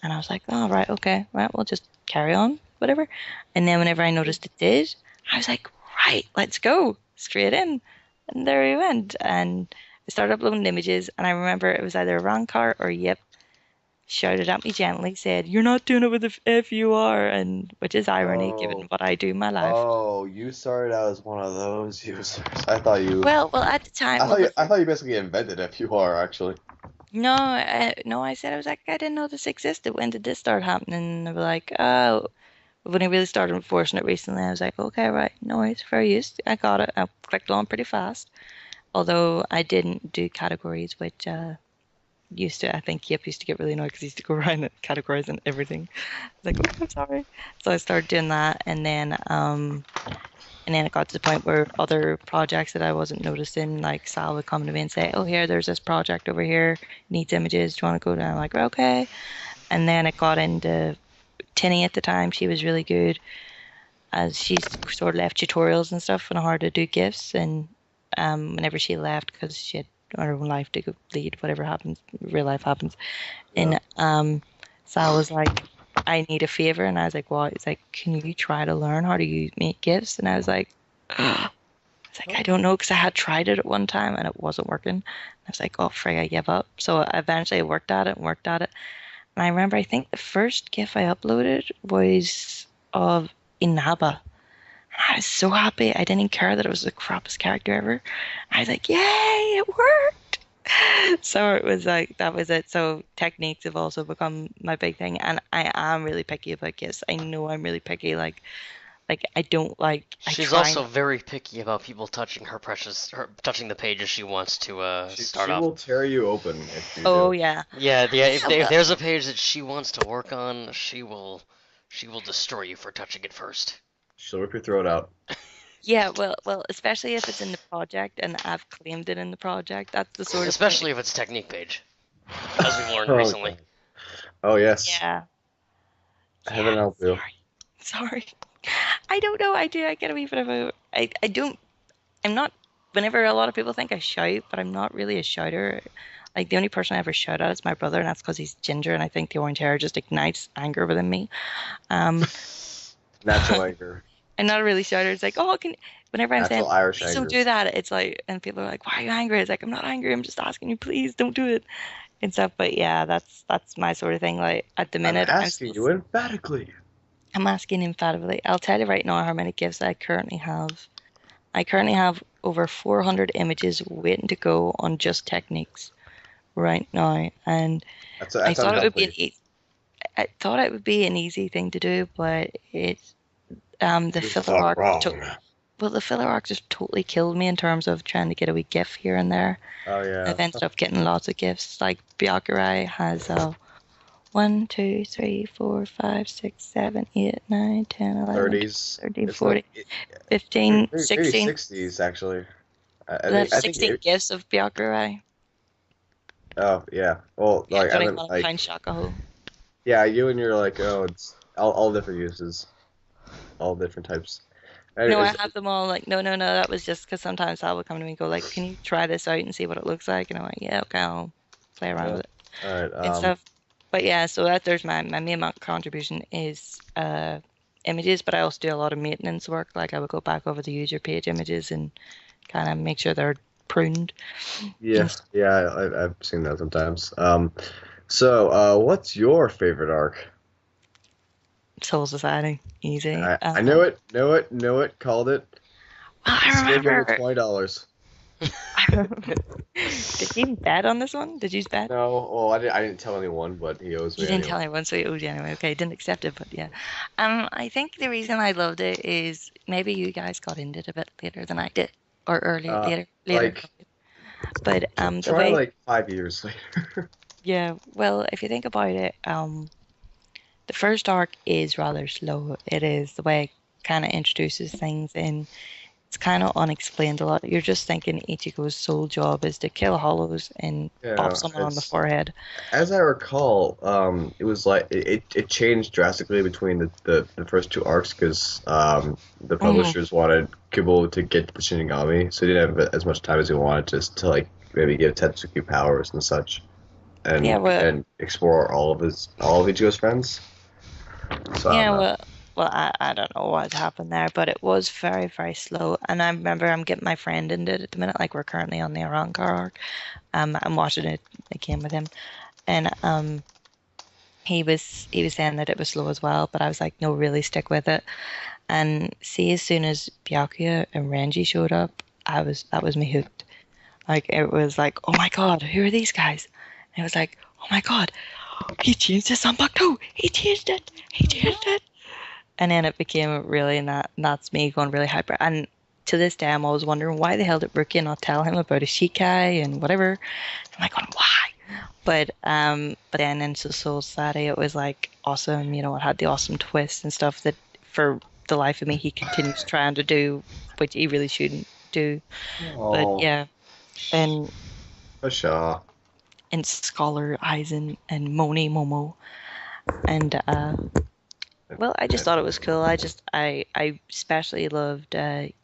C: And I was like, all right, okay, right, we'll just carry on, whatever. And then whenever I noticed it did, I was like, right, let's go straight in. And there we went. And I started uploading images. And I remember it was either Rankar or Yip shouted at me gently, said, you're not doing it with the FUR. And which is irony given
B: oh.
C: what I do in my life.
B: Oh, you started out as one of those users. I thought you
C: Well, at the time,
B: I thought you I thought you basically invented FUR actually.
C: no, no, I said, I was like, I didn't know this existed. When did this start happening? And they were like, oh, when I really started enforcing it recently, I was like, okay, right, no worries, fair use. I got it. I clicked on pretty fast. Although I didn't do categories, which I think Yip used to get really annoyed because he used to go around and categorizing everything. I was like, oh, I'm sorry. So I started doing that, and then it got to the point where other projects that I wasn't noticing, like Sal would come to me and say, oh, here, there's this project over here, needs images. Do you want to go down? I'm like, okay. And then it got into Tinny at the time. She was really good as she sort of left tutorials and stuff on how to do GIFs. And whenever she left, because she had her own life to go lead, whatever happens, real life happens.
B: Yeah.
C: And Sal was like, I need a favor. And I was like, what? It's like, can you try to learn how to make GIFs? And I was like, I don't know, because I had tried it at one time and it wasn't working. I was like, oh, frig, I give up. So eventually I worked at it and worked at it. And I remember, I think the first GIF I uploaded was of Inaba. I was so happy. I didn't even care that it was the crappiest character ever. I was like, yay, it worked. So it was like, that was it. So techniques have also become my big thing. And I am really picky about GIFs. I know I'm really picky. Like I don't like, I
A: She's
C: try
A: also
C: not.
A: very picky about people touching touching the pages she wants to start
B: She
A: up.
B: will tear you open if you
C: Oh,
B: do.
C: yeah.
A: Yeah,
C: Yeah,
A: if
C: well,
A: there's a page that she wants to work on, she will destroy you for touching it first.
B: She'll rip your throat out.
C: yeah, well, especially if it's in the project and I've claimed it in the project. That's the sort of thing.
A: Especially if it's a technique page, as we've learned
B: Oh
A: recently.
B: god. Oh yes.
C: Yeah,
B: Heaven
C: yeah.
B: help you.
C: Sorry. I don't know. I get a wee bit of a. I don't. I'm not. Whenever a lot of people think I shout, but I'm not really a shouter. Like the only person I ever shout at is my brother, and that's because he's ginger, and I think the orange hair just ignites anger within me. Um,
B: Natural anger.
C: I'm not a really shouter. It's like, oh, can. Whenever I'm saying,
B: Natural Irish
C: please don't
B: anger.
C: do that, it's like, and people are like, why are you angry? It's like, I'm not angry. I'm just asking you, please don't do it and stuff. But yeah, that's my sort of thing. Like at the
B: I'm
C: minute,
B: asking you emphatically.
C: I'm asking emphatically. I'll tell you right now how many gifts I currently have. I currently have over 400 images waiting to go on just techniques right now, and I
B: That's
C: thought it would be
B: unhealthy.
C: I thought it would be an easy thing to do, but the
B: You
C: filler
B: thought
C: arc
B: wrong.
C: well, the filler arc just totally killed me in terms of trying to get a wee gif here and there.
B: Oh yeah.
C: I've ended up getting lots of gifs. Like Byakurai has 1, 2, 3, 4, 5, 6, 7, 8, 9, 10, 11, 12,
B: 30s.
C: 13,
B: It's like
C: 14, 15,
B: maybe
C: 16.
B: 60s actually.
C: There's
B: I think
C: 16 gifs of Byakurai.
B: oh yeah. Well,
C: Yeah,
B: like I
C: don't even
B: meant
C: want to
B: like
C: count Shakaho.
B: yeah, you and you're like oh it's all different uses, all different types.
C: No, I
B: Anyways,
C: have them all like, no, that was just because sometimes Sal will come to me and go like, can you try this out and see what it looks like? And I'm like, yeah, okay, I'll play around
B: yeah.
C: with it
B: All right.
C: and stuff. But yeah, so there's my main contribution is images, but I also do a lot of maintenance work. Like I would go back over the user page images and kind of make sure they're pruned.
B: Yeah, yeah, I've seen that sometimes. So what's your favorite arc?
C: Soul Society, easy.
B: I knew it, knew it, called it.
C: Well,
B: Just
C: I
B: gave him the
C: remember.
B: $20.
C: Did you bet on this one? Did you bet?
B: No, well, I didn't tell anyone, but he owes
C: You
B: me
C: didn't tell
B: anyway.
C: anyone, so you owed you anyway. Okay, didn't accept it, but yeah. I think the reason I loved it is maybe you guys got into it a bit later than I did, or earlier,
B: Uh,
C: later.
B: like
C: But the
B: try
C: way,
B: like 5 years later.
C: yeah. Well, if you think about it, the first arc is rather slow. It is the way it kind of introduces things in. It's kind of unexplained a lot. You're just thinking Ichigo's sole job is to kill hollows and pop
B: Yeah,
C: someone on the
B: it's
C: forehead.
B: as I recall, it was like it changed drastically between the first two arcs because the
C: Hmm.
B: publishers wanted Kubo to get the Shinigami, so he didn't have as much time as he wanted just to like maybe give Tetsuki powers and such,
C: Yeah, well,
B: and explore all of Ichigo's friends. So I don't
C: yeah,
B: know.
C: I don't know what happened there, but it was very, very slow. And I remember I'm getting my friend into it at the minute, like we're currently on the Arankar arc. I'm watching it again with him, and he was saying that it was slow as well, but I was like, no, really stick with it. And see, as soon as Byakuya and Renji showed up, that was me hooked. Like it was like, oh my god, who are these guys? And it was like, oh my god, he changed his Zanpakuto. He changed it. He changed it. And then it became really, and that's me going really hyper. And to this day, I'm always wondering why the hell did Rukia not tell him about a Shikai and whatever. I'm like, going, why? But then in Soul Society, it was like awesome. You know, it had the awesome twist and stuff that for the life of me, he continues trying to do, which he really shouldn't do. But
B: Oh,
C: yeah, and
B: Pshaw.
C: Scholar Aizen and Moni Momo, and well, I just thought it was cool. I especially loved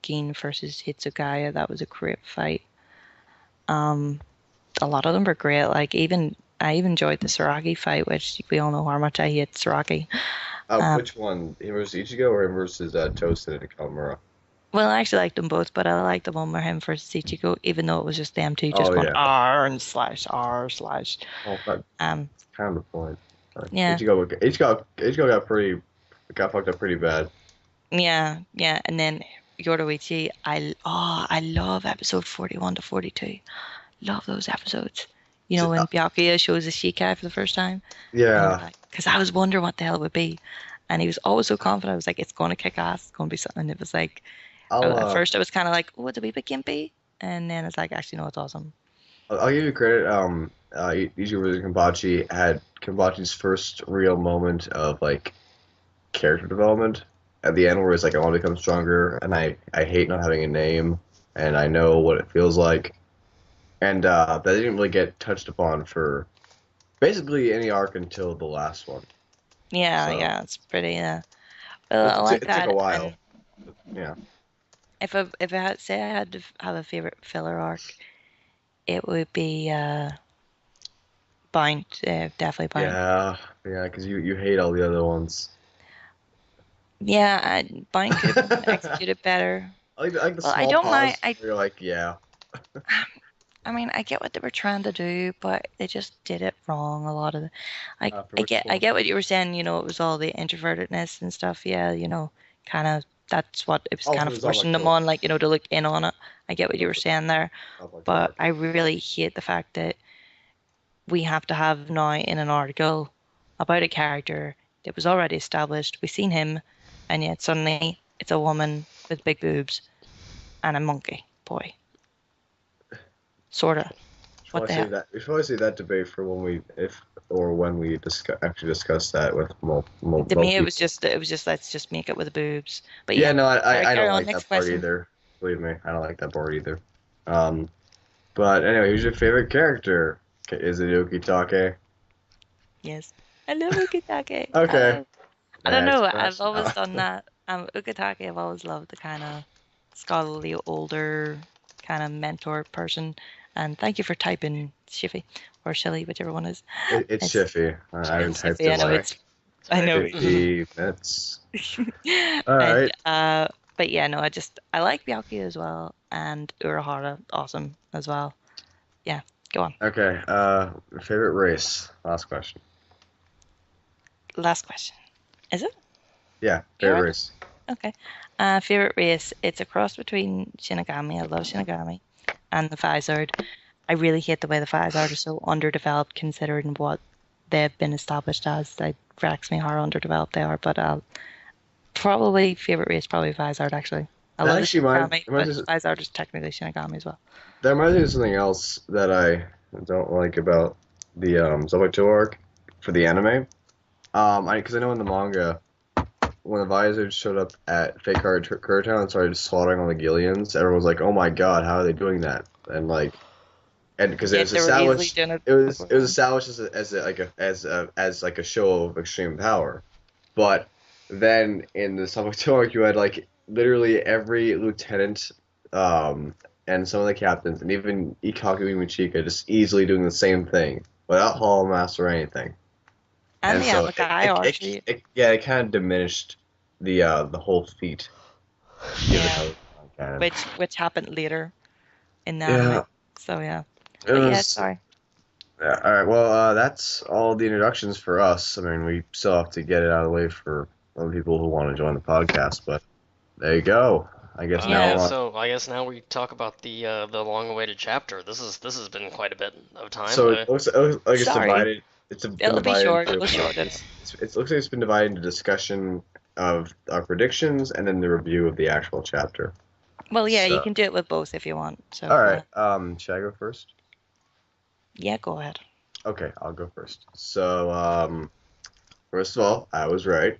C: Gin versus Hitsugaya. That was a great fight. Um, a lot of them were great. Like I even enjoyed the Saraki fight, which we all know how much I hate Saraki. Um,
B: Which one? Him versus Ichigo or him versus Tosin and Nakamura?
C: well, I actually liked them both, but I liked the one where him versus Ichigo, even though it was just them two just
B: Oh
C: going
B: yeah.
C: R and slash R slash.
B: Well, that's
C: Um,
B: kind of the point.
C: yeah,
B: Ichigo got fucked up pretty bad.
C: yeah, and then Yoruichi, I love episode 41 to 42. Love those episodes. You know, when Byakuya shows the Shikai for the first time. And
B: Yeah,
C: like, because I was wondering what the hell it would be. And he was always so confident. I was like, it's going to kick ass. It's going to be something. And it was like,
B: I'll
C: at first it was kind of like, oh, it's a wee bit gimpy. And then it's like, actually, no, it's awesome.
B: I'll give you credit. Ichigo versus Kenpachi had Kenpachi's first real moment of like character development at the end, where it's like I want to become stronger, and I hate not having a name, and I know what it feels like, and that didn't really get touched upon for basically any arc until the last one.
C: Yeah,
B: So
C: yeah, it's pretty, well, I like
B: it took a
C: that.
B: while.
C: And
B: Yeah.
C: if I had, say I had to have a favorite filler arc, it would be, Bind, definitely Bind.
B: Yeah, yeah, because you hate all the other ones.
C: Yeah, Bind could have been executed better.
B: I like the
C: Well, I
B: small
C: don't mind.
B: pause where you're like, yeah,
C: I mean, I get what they were trying to do, but they just did it wrong. A lot of the, like,
B: for which
C: I
B: one?
C: get what you were saying. You know, it was all the introvertedness and stuff. Yeah, you know, kind of that's what it was
B: Oh,
C: kind
B: so
C: of
B: it's all
C: forcing
B: like
C: them on, like, to look in on it. I get what you were saying there, but I
B: okay.
C: really hate the fact that we have to have now in an article about a character that was already established. We've seen him, and yet suddenly it's a woman with big boobs and a monkey boy. Sorta. What the hell?
B: We should probably save that debate for when we actually discuss that with
C: To
B: more
C: me, it
B: people.
C: was just let's just make it with the boobs. But
B: Yeah,
C: yeah,
B: no,
C: sorry,
B: I
C: carry
B: don't
C: on.
B: like
C: Next
B: that part
C: question.
B: either. Believe me, I don't like that part either. Um, but anyway, who's your favorite character? Is it Yukitake?
C: Yes, I love Ukitake.
B: Okay,
C: I don't
B: next
C: know. I've always
B: question.
C: done that. Ukitake, I've always loved the kind of scholarly, older, kind of mentor person. And thank you for typing Shiffy or Shilly, whichever one is.
B: It's
C: It's
B: Shiffy. I haven't
C: it's
B: typed
C: Shiffy.
B: in
C: I know
B: like
C: I know.
B: 50 minutes. All
C: And
B: right.
C: but yeah, no, I like Byakuya as well, and Urahara, awesome as well. Yeah, go on.
B: Okay. Favorite race? Last question.
C: Last question. Is it?
B: Yeah,
C: You
B: favorite
C: ready?
B: race.
C: Okay. Favorite race? It's a cross between Shinigami. I love Shinigami and the Vizard. I really hate the way the Vizard are so underdeveloped considering what they've been established as. It wrecks me how underdeveloped they are. But probably favorite race probably Vizard actually. I
B: That
C: love the
B: actually
C: Shinigami, but
B: reminds me,
C: Vizard is technically Shinigami as well.
B: that reminds me of something else that I don't like about the Zobito arc for the anime. Because I know in the manga, when the Visors showed up at Fake Town and started slaughtering all the Gillians, everyone was like, "Oh my God, how are they doing that?" And because it
C: Yet
B: was
C: they were easily
B: established,
C: doing it
B: it was
C: beforehand.
B: established as like a show of extreme power. But then in the Zobito arc, you had like literally every lieutenant, um, and some of the captains, and even Ikaku Michika just easily doing the same thing without Hall Master or anything.
C: And
B: And
C: they
B: so
C: have a guy archery.
B: it kind of diminished the whole feat given
C: Yeah,
B: how canon.
C: which happened later in the anime.
B: Yeah,
C: So yeah.
B: it
C: But yeah,
B: was.
C: sorry.
B: Yeah, all right, well, that's all the introductions for us. I mean, we still have to get it out of the way for other people who want to join the podcast, but there you go. I guess now
C: Yeah.
A: Yeah,
B: we're on.
A: so I guess now we talk about the long-awaited chapter. This has been quite a bit of time.
B: So it looks like it's
C: Sorry.
B: divided. Been
C: It'll be
B: divided
C: short.
B: into.
C: We'll shorten it.
B: It looks like it's been divided into discussion of our predictions and then the review of the actual chapter.
C: Well, yeah, you
B: So,
C: can do it with both if you want. So,
B: all right. Should I go first?
C: yeah, go ahead.
B: Okay, I'll go first. So, first of all, I was right.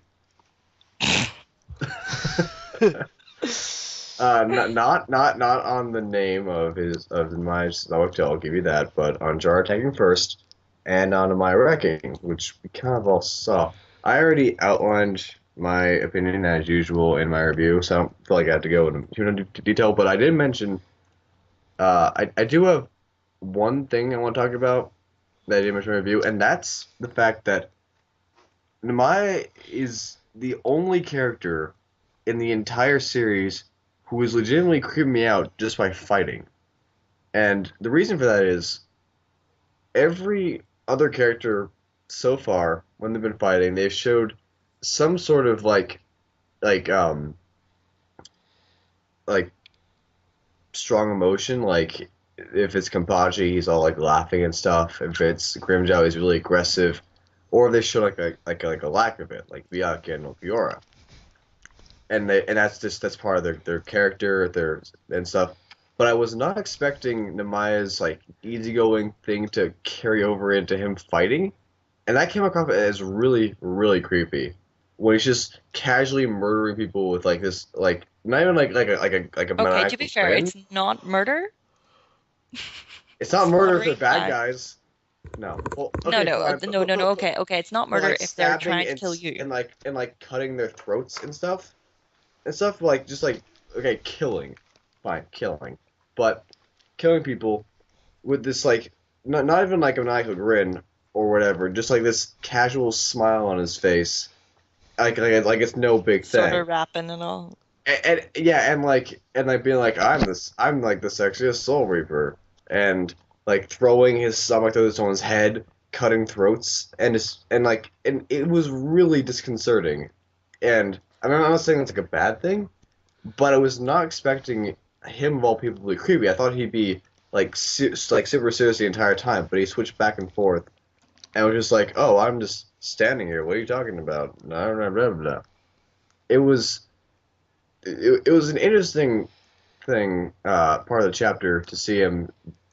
B: Not on the name of my Naruto, I'll give you that, but on Jar taking first, and on my wrecking, which we kind of all saw. I already outlined my opinion as usual in my review, so I don't feel like I have to go into detail. But I did mention, I do have one thing I want to talk about that I didn't mention in my review, and that's the fact that Namai is the only character in the entire series who is legitimately creeping me out just by fighting. And the reason for that is every other character so far, when they've been fighting, they've showed some sort of like um like strong emotion. Like if it's Kenpachi, he's all like laughing and stuff. If it's Grimjow, he's really aggressive. Or they show like a lack of it, like Byakuya and Ulquiorra. And that's part of their character, their and stuff. But I was not expecting Namaya's like easygoing thing to carry over into him fighting, and that came across as really really creepy. When he's just casually murdering people with like this like not even like a
C: Okay, to be
B: maniacal
C: fair,
B: grin.
C: it's not murder.
B: It's not
C: It's
B: murder if they're
C: slaughtering.
B: bad guys. No. Well,
C: No,
B: okay,
C: no,
B: fine,
C: no, no, no. Okay, okay, it's not
B: but
C: murder
B: like
C: if they're
B: stabbing
C: trying to kill you.
B: and like cutting their throats and stuff like just like okay, killing, fine, killing, but killing people with this like not even like a maniacal grin or whatever, just like this casual smile on his face, like it's no big
C: Sort
B: thing,
C: of rapping and all.
B: and yeah, and like being like I'm like the sexiest Soul Reaper, and like throwing his stomach through someone's head, cutting throats, and it was really disconcerting, and I'm not saying that's like a bad thing. but I was not expecting him of all people to be creepy. I thought he'd be like like super serious the entire time, but he switched back and forth, and was just like, "Oh, I'm just standing here. What are you talking about?" Blah, blah, blah, blah. It was it was an interesting thing, part of the chapter to see him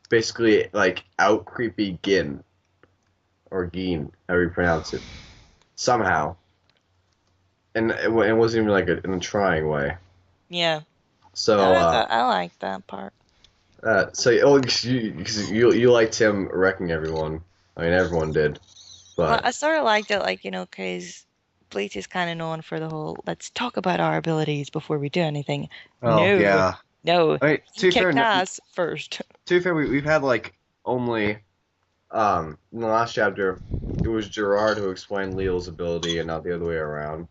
B: basically like out creepy Gin or Geen, however you pronounce it, somehow, and it wasn't even like in a trying way.
C: Yeah.
B: So,
C: I like that part.
B: oh, 'cause you liked him wrecking everyone. I mean, everyone did,
C: Well,
B: but
C: I sort of liked it, like, because Bleach is kind of known for the whole let's talk about our abilities before we do anything.
B: oh
C: No,
B: yeah.
C: no,
B: I mean,
C: he kicked ass first.
B: to be fair, we've had like only in the last chapter, it was Gerard who explained Leo's ability and not the other way around.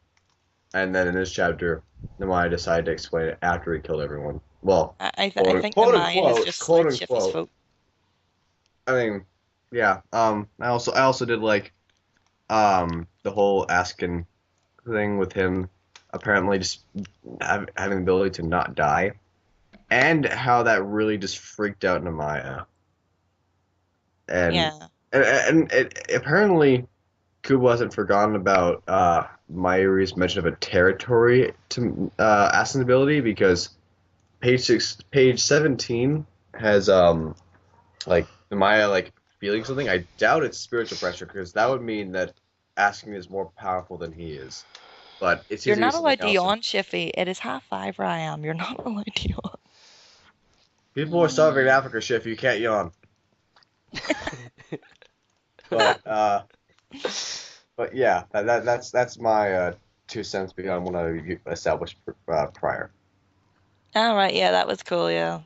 B: And then in this chapter, Namaya decided to explain it after he killed everyone. Well,
C: I think
B: quote
C: Namaya has
B: unquote,
C: just
B: quote
C: switched Shiffy's
B: unquote.
C: vote.
B: I mean, yeah. I also did like the whole Askin thing with him apparently just having the ability to not die, and how that really just freaked out Namaya. And
C: Yeah.
B: and apparently Kubo hasn't forgotten about Mayuri's mention of a territory to Askin's ability, because page 17 has like Maya like feeling something. I doubt it's spiritual pressure, because that would mean that Asking is more powerful than he is. But it
C: You're
B: seems to be
C: not
B: something
C: allowed to
B: else.
C: yawn, Shiffy. It is 5:30 where I am. You're not allowed to yawn.
B: People are starving in Africa, Schiff. You can't yawn. But yeah, that's my 2 cents beyond what I established prior.
C: All right, yeah, that was cool. Yeah,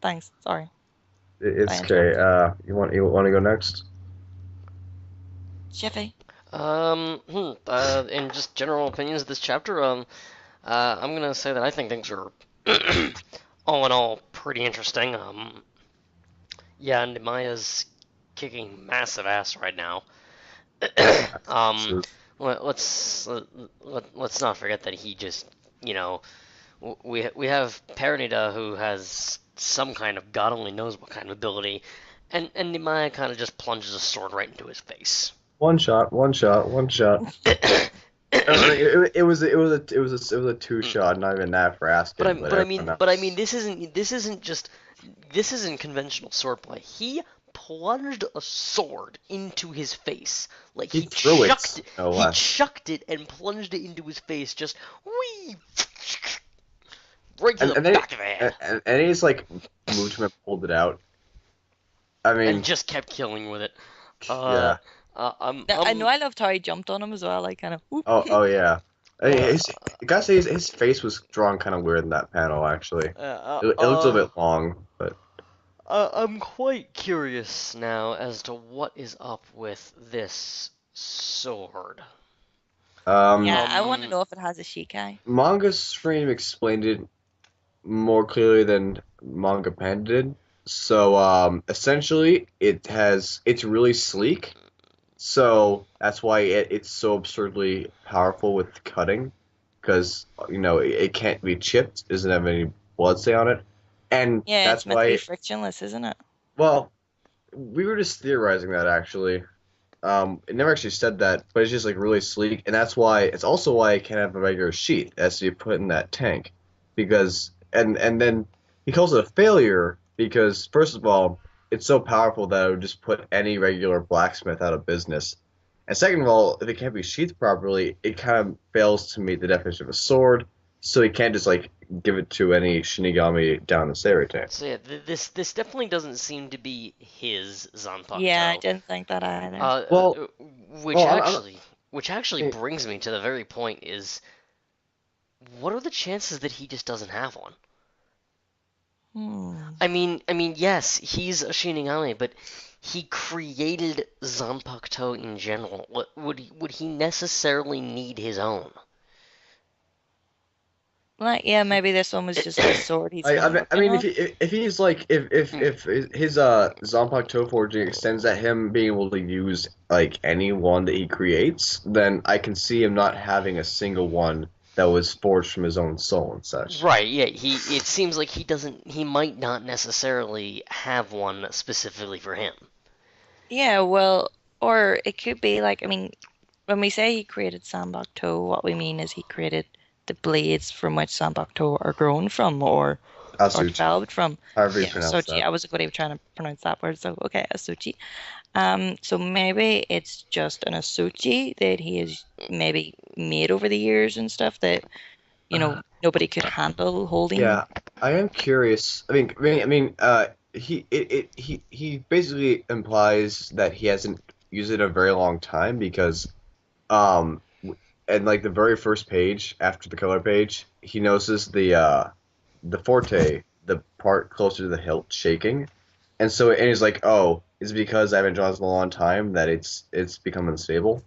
C: thanks. Sorry, I
B: It's okay.
C: interrupted.
B: You want to go next?
C: Shiffy.
A: In just general opinions of this chapter, I'm gonna say that I think things are all in all pretty interesting. Yeah, and Maya's kicking massive ass right now. um, let's not forget that he just, you know, we have Paranita who has some kind of God only knows what kind of ability, and Nimaya kind of just plunges a sword right into his face.
B: One shot, one shot, one shot. It was a 2 shot, not even that for Askin, but everyone
A: I
B: else.
A: mean, this isn't conventional swordplay. He plunged a sword into his face, like
B: He threw it, no
A: he
B: less.
A: chucked it and plunged it into his face, just whee, right to
B: And
A: the
B: and then
A: back of the head,
B: and he's like moved him and pulled it out. I
A: and
B: mean,
A: just kept killing with it. Uh,
B: yeah.
C: I know I loved how he jumped on him as well, like kind of. Whoop.
B: Oh yeah. I mean,
A: uh,
B: I gotta say his face was drawn kind of weird in that panel, actually.
A: uh,
B: It looked a little bit long, but
A: I'm quite curious now as to what is up with this sword.
B: um,
C: Yeah, I want to
A: Um,
C: know if it has a Shikai.
B: manga stream explained it more clearly than manga panda did. So essentially, it's really sleek. So that's why it's so absurdly powerful with cutting, because it can't be chipped, doesn't have any blood stay on it, and
C: Yeah, it's
B: that's
C: meant to be
B: why.
C: frictionless, isn't it?
B: Well, we were just theorizing that actually. It never actually said that, but it's just like really sleek, and that's why it's also why it can't have a regular sheath. It has to be put in that tank, because and then he calls it a failure because first of all, it's so powerful that it would just put any regular blacksmith out of business, and second of all, if it can't be sheathed properly, it kind of fails to meet the definition of a sword. So he can't just like give it to any Shinigami down the Seri tank.
A: so yeah, this definitely doesn't seem to be his
C: Yeah, I
A: Zanpakuto.
C: didn't think that either.
A: Uh,
B: Well,
A: uh, which
B: well,
A: actually which actually
B: I'm
A: brings me to the very point is what are the chances that he just doesn't have one?
C: Hmm.
A: Yes, he's a Shinigami, but he created Zanpakuto in general. Would he necessarily need his own?
C: Like, yeah, maybe this one was just the sword he's
B: I, I
C: been
B: mean, I
C: working
B: mean,
C: on.
B: if he's like if his Zompak toe forging extends at him being able to use like any one that he creates, then I can see him not having a single one that was forged from his own soul and such.
A: Right, yeah, it seems like he might not necessarily have one specifically for him.
C: Yeah, well, or it could be like, I mean, when we say he created Sambakuto, what we mean is he created the blades from which Sambakuto are grown from or
B: Asuchi,
C: developed from.
B: however you
C: Yeah,
B: pronounce
C: Sochi.
B: that.
C: I wasn't going to try to pronounce that word, so okay, Asuchi. So maybe it's just an Asuchi that he has maybe made over the years and stuff that, nobody could handle holding.
B: Yeah, I am curious. He basically implies that he hasn't used it in a very long time because um and like the very first page after the color page, he notices the forte, the part closer to the hilt shaking. And he's like, "Oh, it's because I haven't drawn this in a long time that it's become unstable."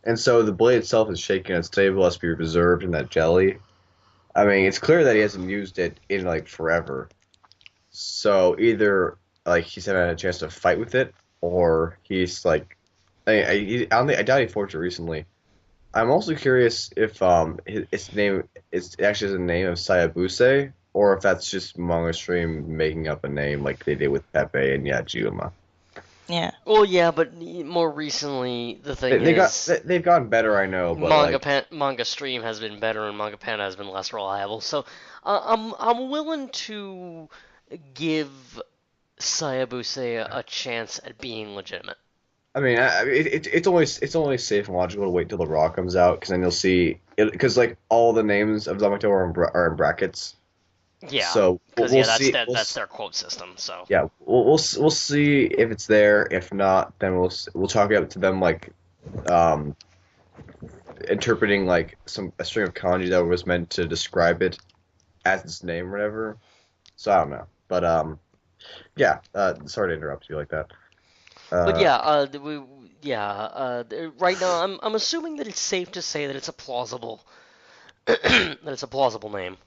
B: And so the blade itself is shaking, it's stable, has to be preserved in that jelly. I mean, it's clear that he hasn't used it in like forever. So either like he's had a chance to fight with it, or he's like, I doubt he forged it recently. I'm also curious if its name is actually the name of Sayabuse, or if that's just Manga Stream making up a name like they did with Pepe and Yajima.
C: Yeah.
A: Well, yeah, but more recently, the
B: They,
A: thing
B: they got
A: is,
B: they, they've gotten better, I know, but like
A: Manga Stream has been better and Manga Panda has been less reliable. So I'm willing to give Sayabuse a chance at being legitimate.
B: it's only safe and logical to wait till the Raw comes out because then you'll see it because like all the names of Zamato are in brackets.
A: Yeah,
B: So
A: because
B: we'll
A: yeah,
B: see.
A: that's their quote system. So
B: Yeah, we'll see if it's there. If not, then we'll chalk it up to them like um, interpreting like a string of kanji that was meant to describe it as its name or whatever. So I don't know, but yeah. Sorry to interrupt you like that.
A: But
B: Uh,
A: yeah, right now I'm assuming that it's safe to say that it's a plausible that it's a plausible name.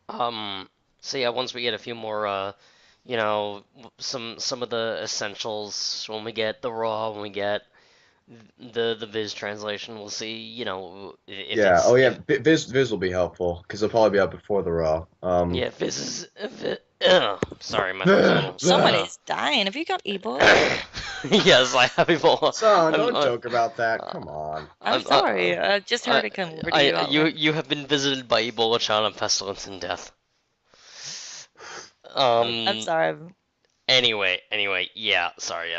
A: Um, so yeah, once we get a few more, some of the essentials, when we get the raw, when we get the Viz translation, we'll see, if
B: yeah. Oh
A: it's
B: yeah.
A: if
B: Viz will be helpful because it'll probably be out before the Raw.
A: yeah, Viz is if it, sorry, my throat's a
B: Son,
A: little
C: Someone is dying. Have you got Ebola?
A: yes, I have Ebola. I'm
B: don't joke about that.
A: uh,
B: Come on.
C: I'm sorry. I just heard it come over to you outright.
A: you have been visited by Ebola, child, and pestilence and death.
C: I'm
A: Um.
C: sorry.
A: Anyway, yeah. Sorry.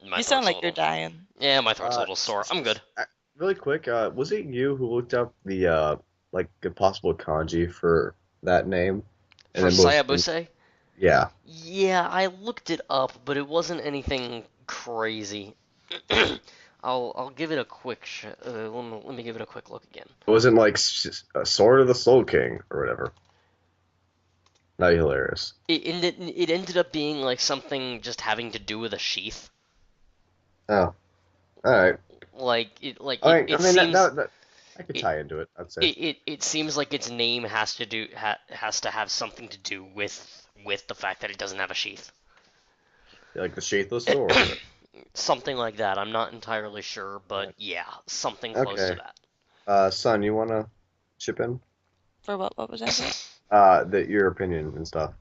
A: My
C: You sound
A: throat's a
C: like you're
A: little.
C: dying.
A: Yeah, my throat's a
B: Uh,
A: little sore. I'm good.
B: Really quick, was it you who looked up the like the possible kanji for that name, and
A: For
B: then both?
A: Sayabuse,
B: Yeah.
A: yeah, I looked it up, but it wasn't anything crazy. I'll give it a quick let me give it a quick look again.
B: It wasn't like Sword of the Soul King or whatever. That'd be hilarious.
A: It ended up being like something just having to do with a sheath.
B: Oh, all right.
A: It
B: I mean
A: seems
B: that I could
A: it,
B: tie into it. I'd say
A: it seems like its name has to have something to do with the fact that it doesn't have a sheath.
B: like the Shapeless Sword.
A: Something like that. I'm not entirely sure, but yeah, something close to
B: Okay.
A: that.
B: Son, you wanna chip in?
C: For what was that? Sorry?
B: Your opinion and stuff.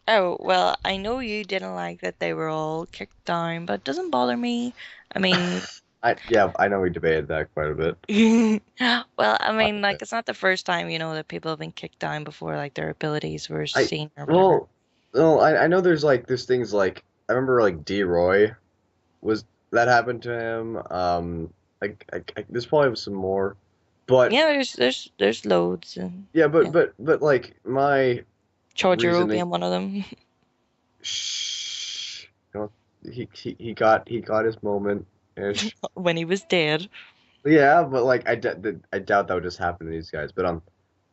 C: Oh, well, I know you didn't like that they were all kicked down, but it doesn't bother me. I mean,
B: I know we debated that quite a bit.
C: well, I
B: Quite
C: mean,
B: a
C: like,
B: bit.
C: it's not the first time, that people have been kicked down before, like, their abilities were
B: I
C: seen or whatever.
B: well, I know there's things like I remember like D Roy was that happened to him. There's probably some more, but
C: Yeah, there's loads, and
B: yeah,
C: yeah,
B: but like my
C: Chojuro
B: reasoning.
C: being one of them.
B: Shh, you know, he got his moment ish.
C: When he was dead.
B: Yeah, but like I doubt that would just happen to these guys. But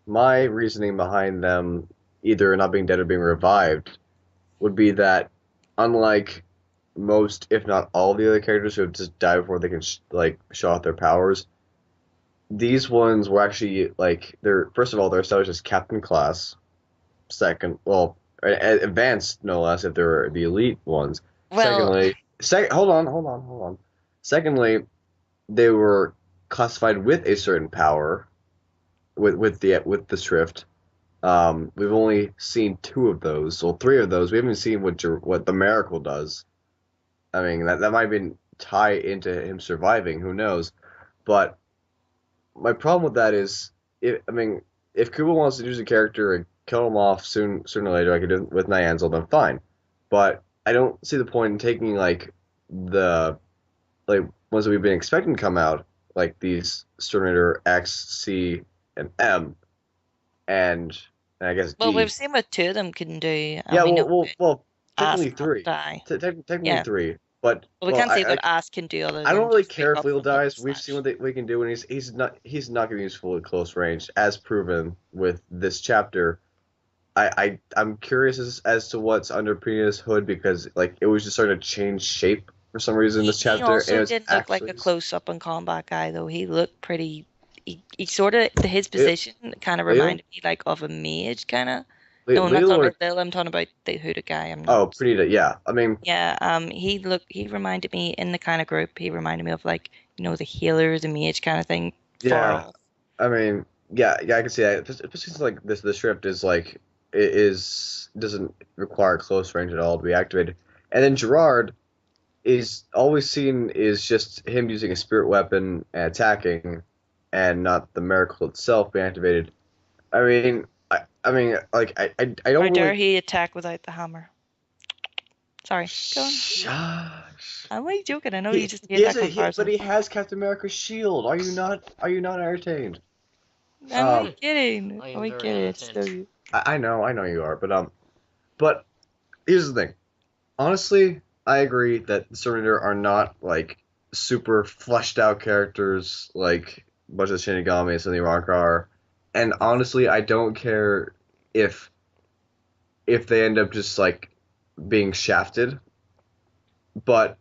B: my reasoning behind them either not being dead or being revived would be that unlike most, if not all, of the other characters who have just died before they can like show off their powers, these ones were actually like they're first of all they're established as captain class. Second, well, advanced no less if they're the elite ones.
C: Well,
B: Hold on. Secondly, they were classified with a certain power, with the Shrift. We've only seen 2 of those, well, 3 of those. We haven't seen what the Miracle does. I mean, that might be tie into him surviving. Who knows? But my problem with that is, I mean, if Kubo wants to use a character and kill him off sooner or later, like he did with Nyanzel, then fine. But I don't see the point in taking the like ones that we've been expecting to come out, like these Terminator X, C, and M, and I guess
C: Well,
B: D.
C: we've seen what 2 of them can do, and
B: Yeah,
C: we know
B: well,
C: Ass
B: technically
C: can't
B: 3.
C: die.
B: Technically
C: Yeah.
B: 3. But
C: Well, we
B: well,
C: can't say that Ass can do other
B: I don't
C: than
B: really
C: just
B: care
C: wake
B: if
C: up
B: Leo
C: from the
B: dies. We've seen
C: slash.
B: what we can do, and he's not going to be useful at close range, as proven with this chapter. I'm curious as to what's under Pina's hood because like it was just starting to change shape for some reason in this
C: He
B: chapter, and it
C: also
B: was
C: didn't look like
B: actually
C: a close-up and combat guy, though. He looked pretty. He sort of his
B: Le-
C: position kind of
B: Leo
C: reminded me like of a mage, kind of.
B: Le-
C: No, I'm not
B: Leo
C: talking
B: or
C: about Lil. I'm talking about the hooded guy. I'm not.
B: oh Perdita, yeah. I mean,
C: Yeah. He reminded me in the kind of group. He reminded me of like the healer, the mage kind of thing. Far
B: yeah.
C: off.
B: I mean, yeah, I can see that. Especially since like this, the Shrift is like it is doesn't require close range at all to be activated, and then Gerard is always seen is just him using a spirit weapon and attacking, and not the miracle itself being activated. I mean, like I
C: How
B: don't
C: dare
B: really.
C: he attack without the hammer? Sorry, go on.
B: Shush.
C: I'm only joking. I know you just hate that
B: But
C: comparison.
B: he has Captain America's shield. Are you not entertained?
C: I'm
B: Um,
C: only kidding.
A: I
C: I'm
A: am
C: only
A: very
C: kidding. It's
A: entertained.
C: still you.
B: I know you are, but here's the thing. Honestly, I agree that the Terminator are not like super fleshed out characters like much as Shinigami and the Rock are. And honestly, I don't care if they end up just like being shafted, but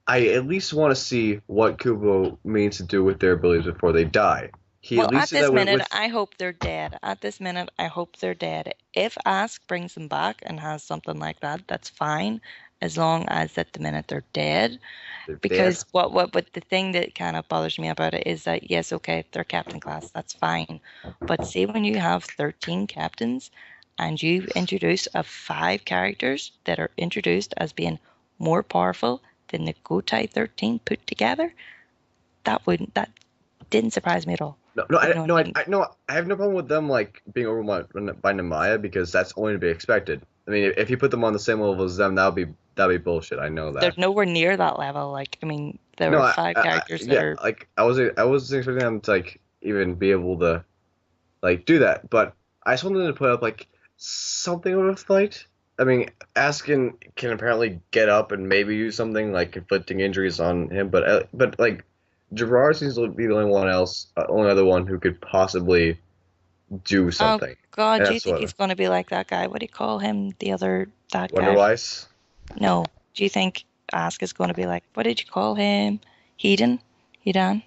B: I at least want to see what Kubo means to do with their abilities before they die. He at
C: Well,
B: least
C: at
B: did
C: this
B: that
C: minute,
B: with
C: I hope they're dead. At this minute, I hope they're dead. If Ask brings them back and has something like that, that's fine, as long as at the minute they're dead.
B: their death.
C: Because what the thing that kind of bothers me about it is that yes, okay, they're captain class, that's fine. But see, when you have 13 captains and you introduce 5 characters that are introduced as being more powerful than the Gotai 13 put together, that didn't surprise me at all. You know what I mean?
B: I have no problem with them like being overwhelmed by Nemaya because that's only to be expected. I mean, if you put them on the same level as them, that'd be bullshit. I know
C: They're
B: that.
C: nowhere near that level. Like, I mean, there
B: No,
C: are 5 characters that
B: yeah,
C: are.
B: like I was expecting them to like even be able to like do that, but I just wanted to put up like something of a fight. I mean, Askin can apparently get up and maybe do something like inflicting injuries on him, but like Gerard seems to be the only other one who could possibly do
C: Oh
B: something.
C: God,
B: And
C: do you
B: that's
C: think
B: what
C: he's going to be like that guy? What do you call him? That
B: Wonder
C: guy?
B: Weiss.
C: No. Do you think Ask is going to be like, what did you call him? Hedan
B: Oh,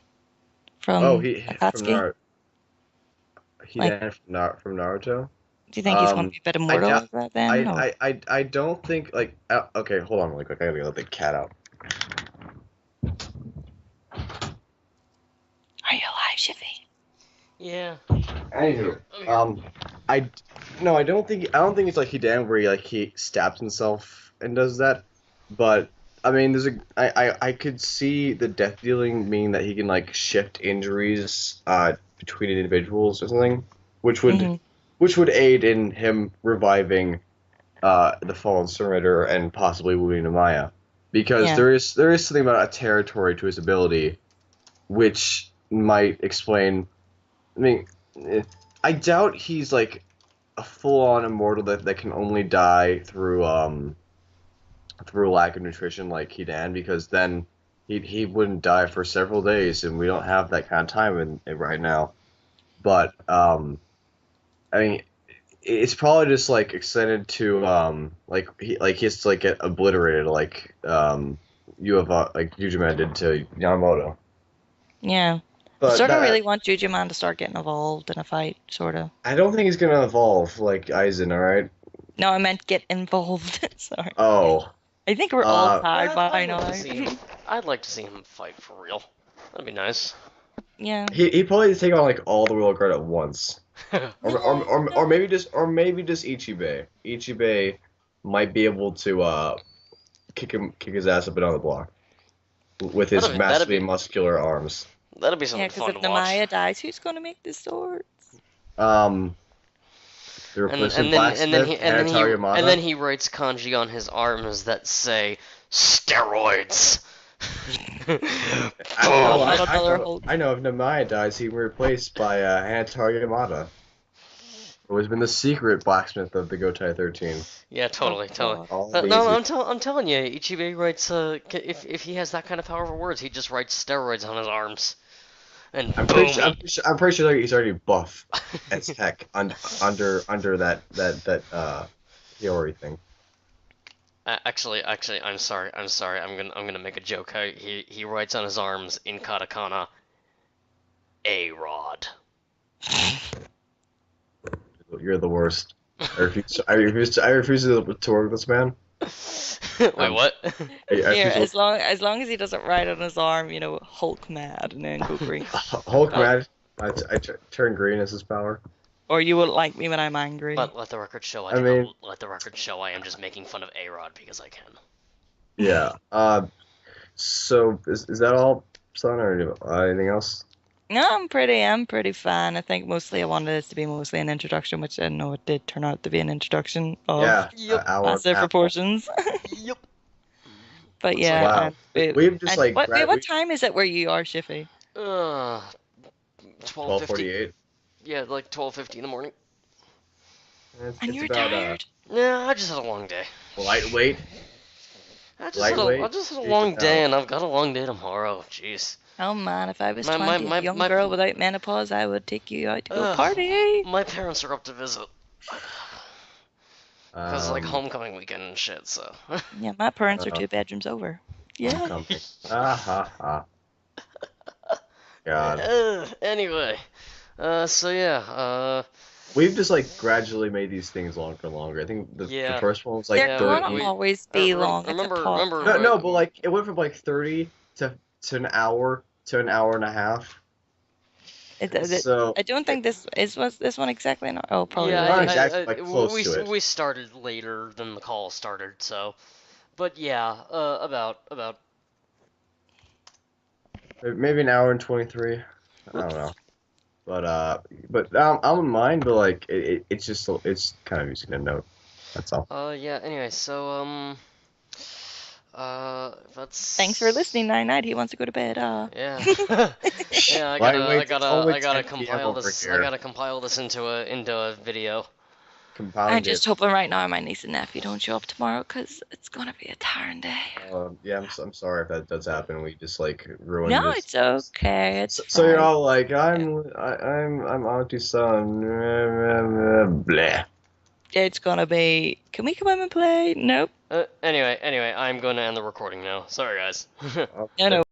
C: from
B: he from
C: Akatsuki? Like,
B: From Naruto.
C: do you think he's going to
B: Um,
C: be a bit
B: I
C: immortal
B: doubt.
C: like that then? Or
B: I don't think like. Okay, hold on really quick. I gotta let the cat out.
C: are you alive, Shiffy?
A: Yeah.
B: Anywho,
A: I'm here.
B: I no, I don't think it's like Hidan where he stabs himself and does that. But I mean, I could see the death dealing meaning that he can like shift injuries between individuals or something, which would
C: Mm-hmm.
B: aid in him reviving the fallen Surrender and possibly wounding Amaya, because
C: Yeah.
B: there is something about a territory to his ability, which might explain. I mean, I doubt he's like a full-on immortal that can only die through lack of nutrition like Hidan, because then he wouldn't die for several days, and we don't have that kind of time in right now. But I mean, it's probably just like extended to he has to like get obliterated you have like Yujiman did to Yamamoto.
C: Yeah. I
B: But
C: sort of
B: that
C: really want Juju Man to start getting involved in a fight, sort of.
B: I don't think he's gonna evolve like Aizen. All right.
C: No, I meant get involved. Sorry.
B: Oh.
C: I think we're all
B: Uh.
C: tired by
A: I'd like
C: now.
A: to see him. I'd like to see him fight for real. That'd be nice.
C: Yeah.
B: He probably take on like all the Royal Guard at once, or maybe just Ichibei. Ichibei might be able to kick his ass up and down the block with his
A: That'd
B: massively
A: be
B: muscular arms.
A: that'd be
C: Yeah,
A: something
C: because
A: fun
C: if
A: to watch.
C: Namaya dies, who's gonna make the swords?
B: Um, the
A: And
B: replacement
A: and then
B: blacksmith, Hanatari
A: and then
B: Yamada.
A: he writes kanji on his arms that say steroids.
B: I know,
A: Boom.
C: Another Hulk.
B: I know. If Namaya dies, he will be replaced by Hanatari Yamada, who has been the secret blacksmith of the Gotai 13.
A: Yeah, totally,
C: Oh,
A: totally.
C: God.
B: All
A: No,
B: these.
A: I'm telling you, Ichibei writes. If he has that kind of power over words, he just writes steroids on his arms, and boom.
B: I'm pretty sure he's already buff as heck under that Hiyori thing.
A: Actually, I'm sorry. I'm gonna make a joke. He writes on his arms in katakana, a rod.
B: You're the worst. I refuse to work with this man.
A: Wait,
B: Um,
A: what?
B: I
C: Here,
B: refuse to-
C: as long as he doesn't write on his arm, Hulk mad and then go green.
B: Hulk mad. Turn green as his power.
C: Or you won't like me when I'm angry.
A: Let the record show. Let the record show. I am just making fun of a rod because I can.
B: Yeah. So is that all, son, or anything else?
C: No, I'm pretty fine. I think mostly I wanted this to be mostly an introduction, which I know it did turn out to be an introduction of
B: Yeah.
A: Yep.
B: Hour and
C: massive
B: a half.
C: proportions.
A: Yep.
C: But yeah,
B: Wow. We've just like
C: what time is it where you are, Shiffy?
A: 12:50.
B: 12:48.
A: Yeah, like 12:50 in the morning.
C: And you're tired?
A: Yeah, I just had a long day.
B: Lightweight.
A: I
B: Lightweight.
A: just had a
B: Jeez,
A: long
B: no.
A: day, and I've got a long day tomorrow. Jeez.
C: Oh man, if I was
A: My-
C: 20,
A: my-
C: a young
A: my-
C: girl without menopause, I would take you out to go
A: Ugh.
C: party.
A: My parents are up to visit. Because like
B: Um,
A: homecoming weekend and shit, so.
C: Yeah, my parents are
B: Uh-huh.
C: 2 bedrooms over. Yeah.
B: Homecoming. Ah ha ha. God.
A: Anyway. So yeah,
B: We've just like gradually made these things longer and longer. I think the
A: Yeah.
B: first one was like
C: They're
A: yeah,
B: 30.
C: gonna always be long.
A: remember-
C: it's a
A: remember-
C: podcast.
B: No, but like it went from like 30 to an hour to an hour and a half. So
C: I don't think this was this one exactly. Oh, probably.
A: yeah,
B: Not
C: was.
B: exactly, but close
A: we
B: to it.
A: we started later than the call started, so. But yeah, about
B: maybe an hour and 23. I don't know. But I'm in mine. But like it's just it's kind of using a note. That's all.
A: yeah. Anyway, so that's.
C: Thanks for listening, Night. He wants to go to bed.
A: Yeah. Yeah,
B: Lightweight, it's only
A: I gotta
B: 10 p.m.
A: compile
B: over
A: this.
B: here.
A: I gotta compile this into a video.
B: Compounded.
C: I'm just hoping right now my niece and nephew don't show up tomorrow because it's gonna be a tiring day.
B: Yeah, I'm sorry if that does happen. We just like ruined
C: No,
B: this.
C: it's okay. It's
B: So you're
C: fine.
B: all like, I'm Auntie Son. Bleh.
C: It's gonna be. Can we come home and play? Nope.
A: Anyway, I'm going to end the recording now. Sorry, guys.
C: No.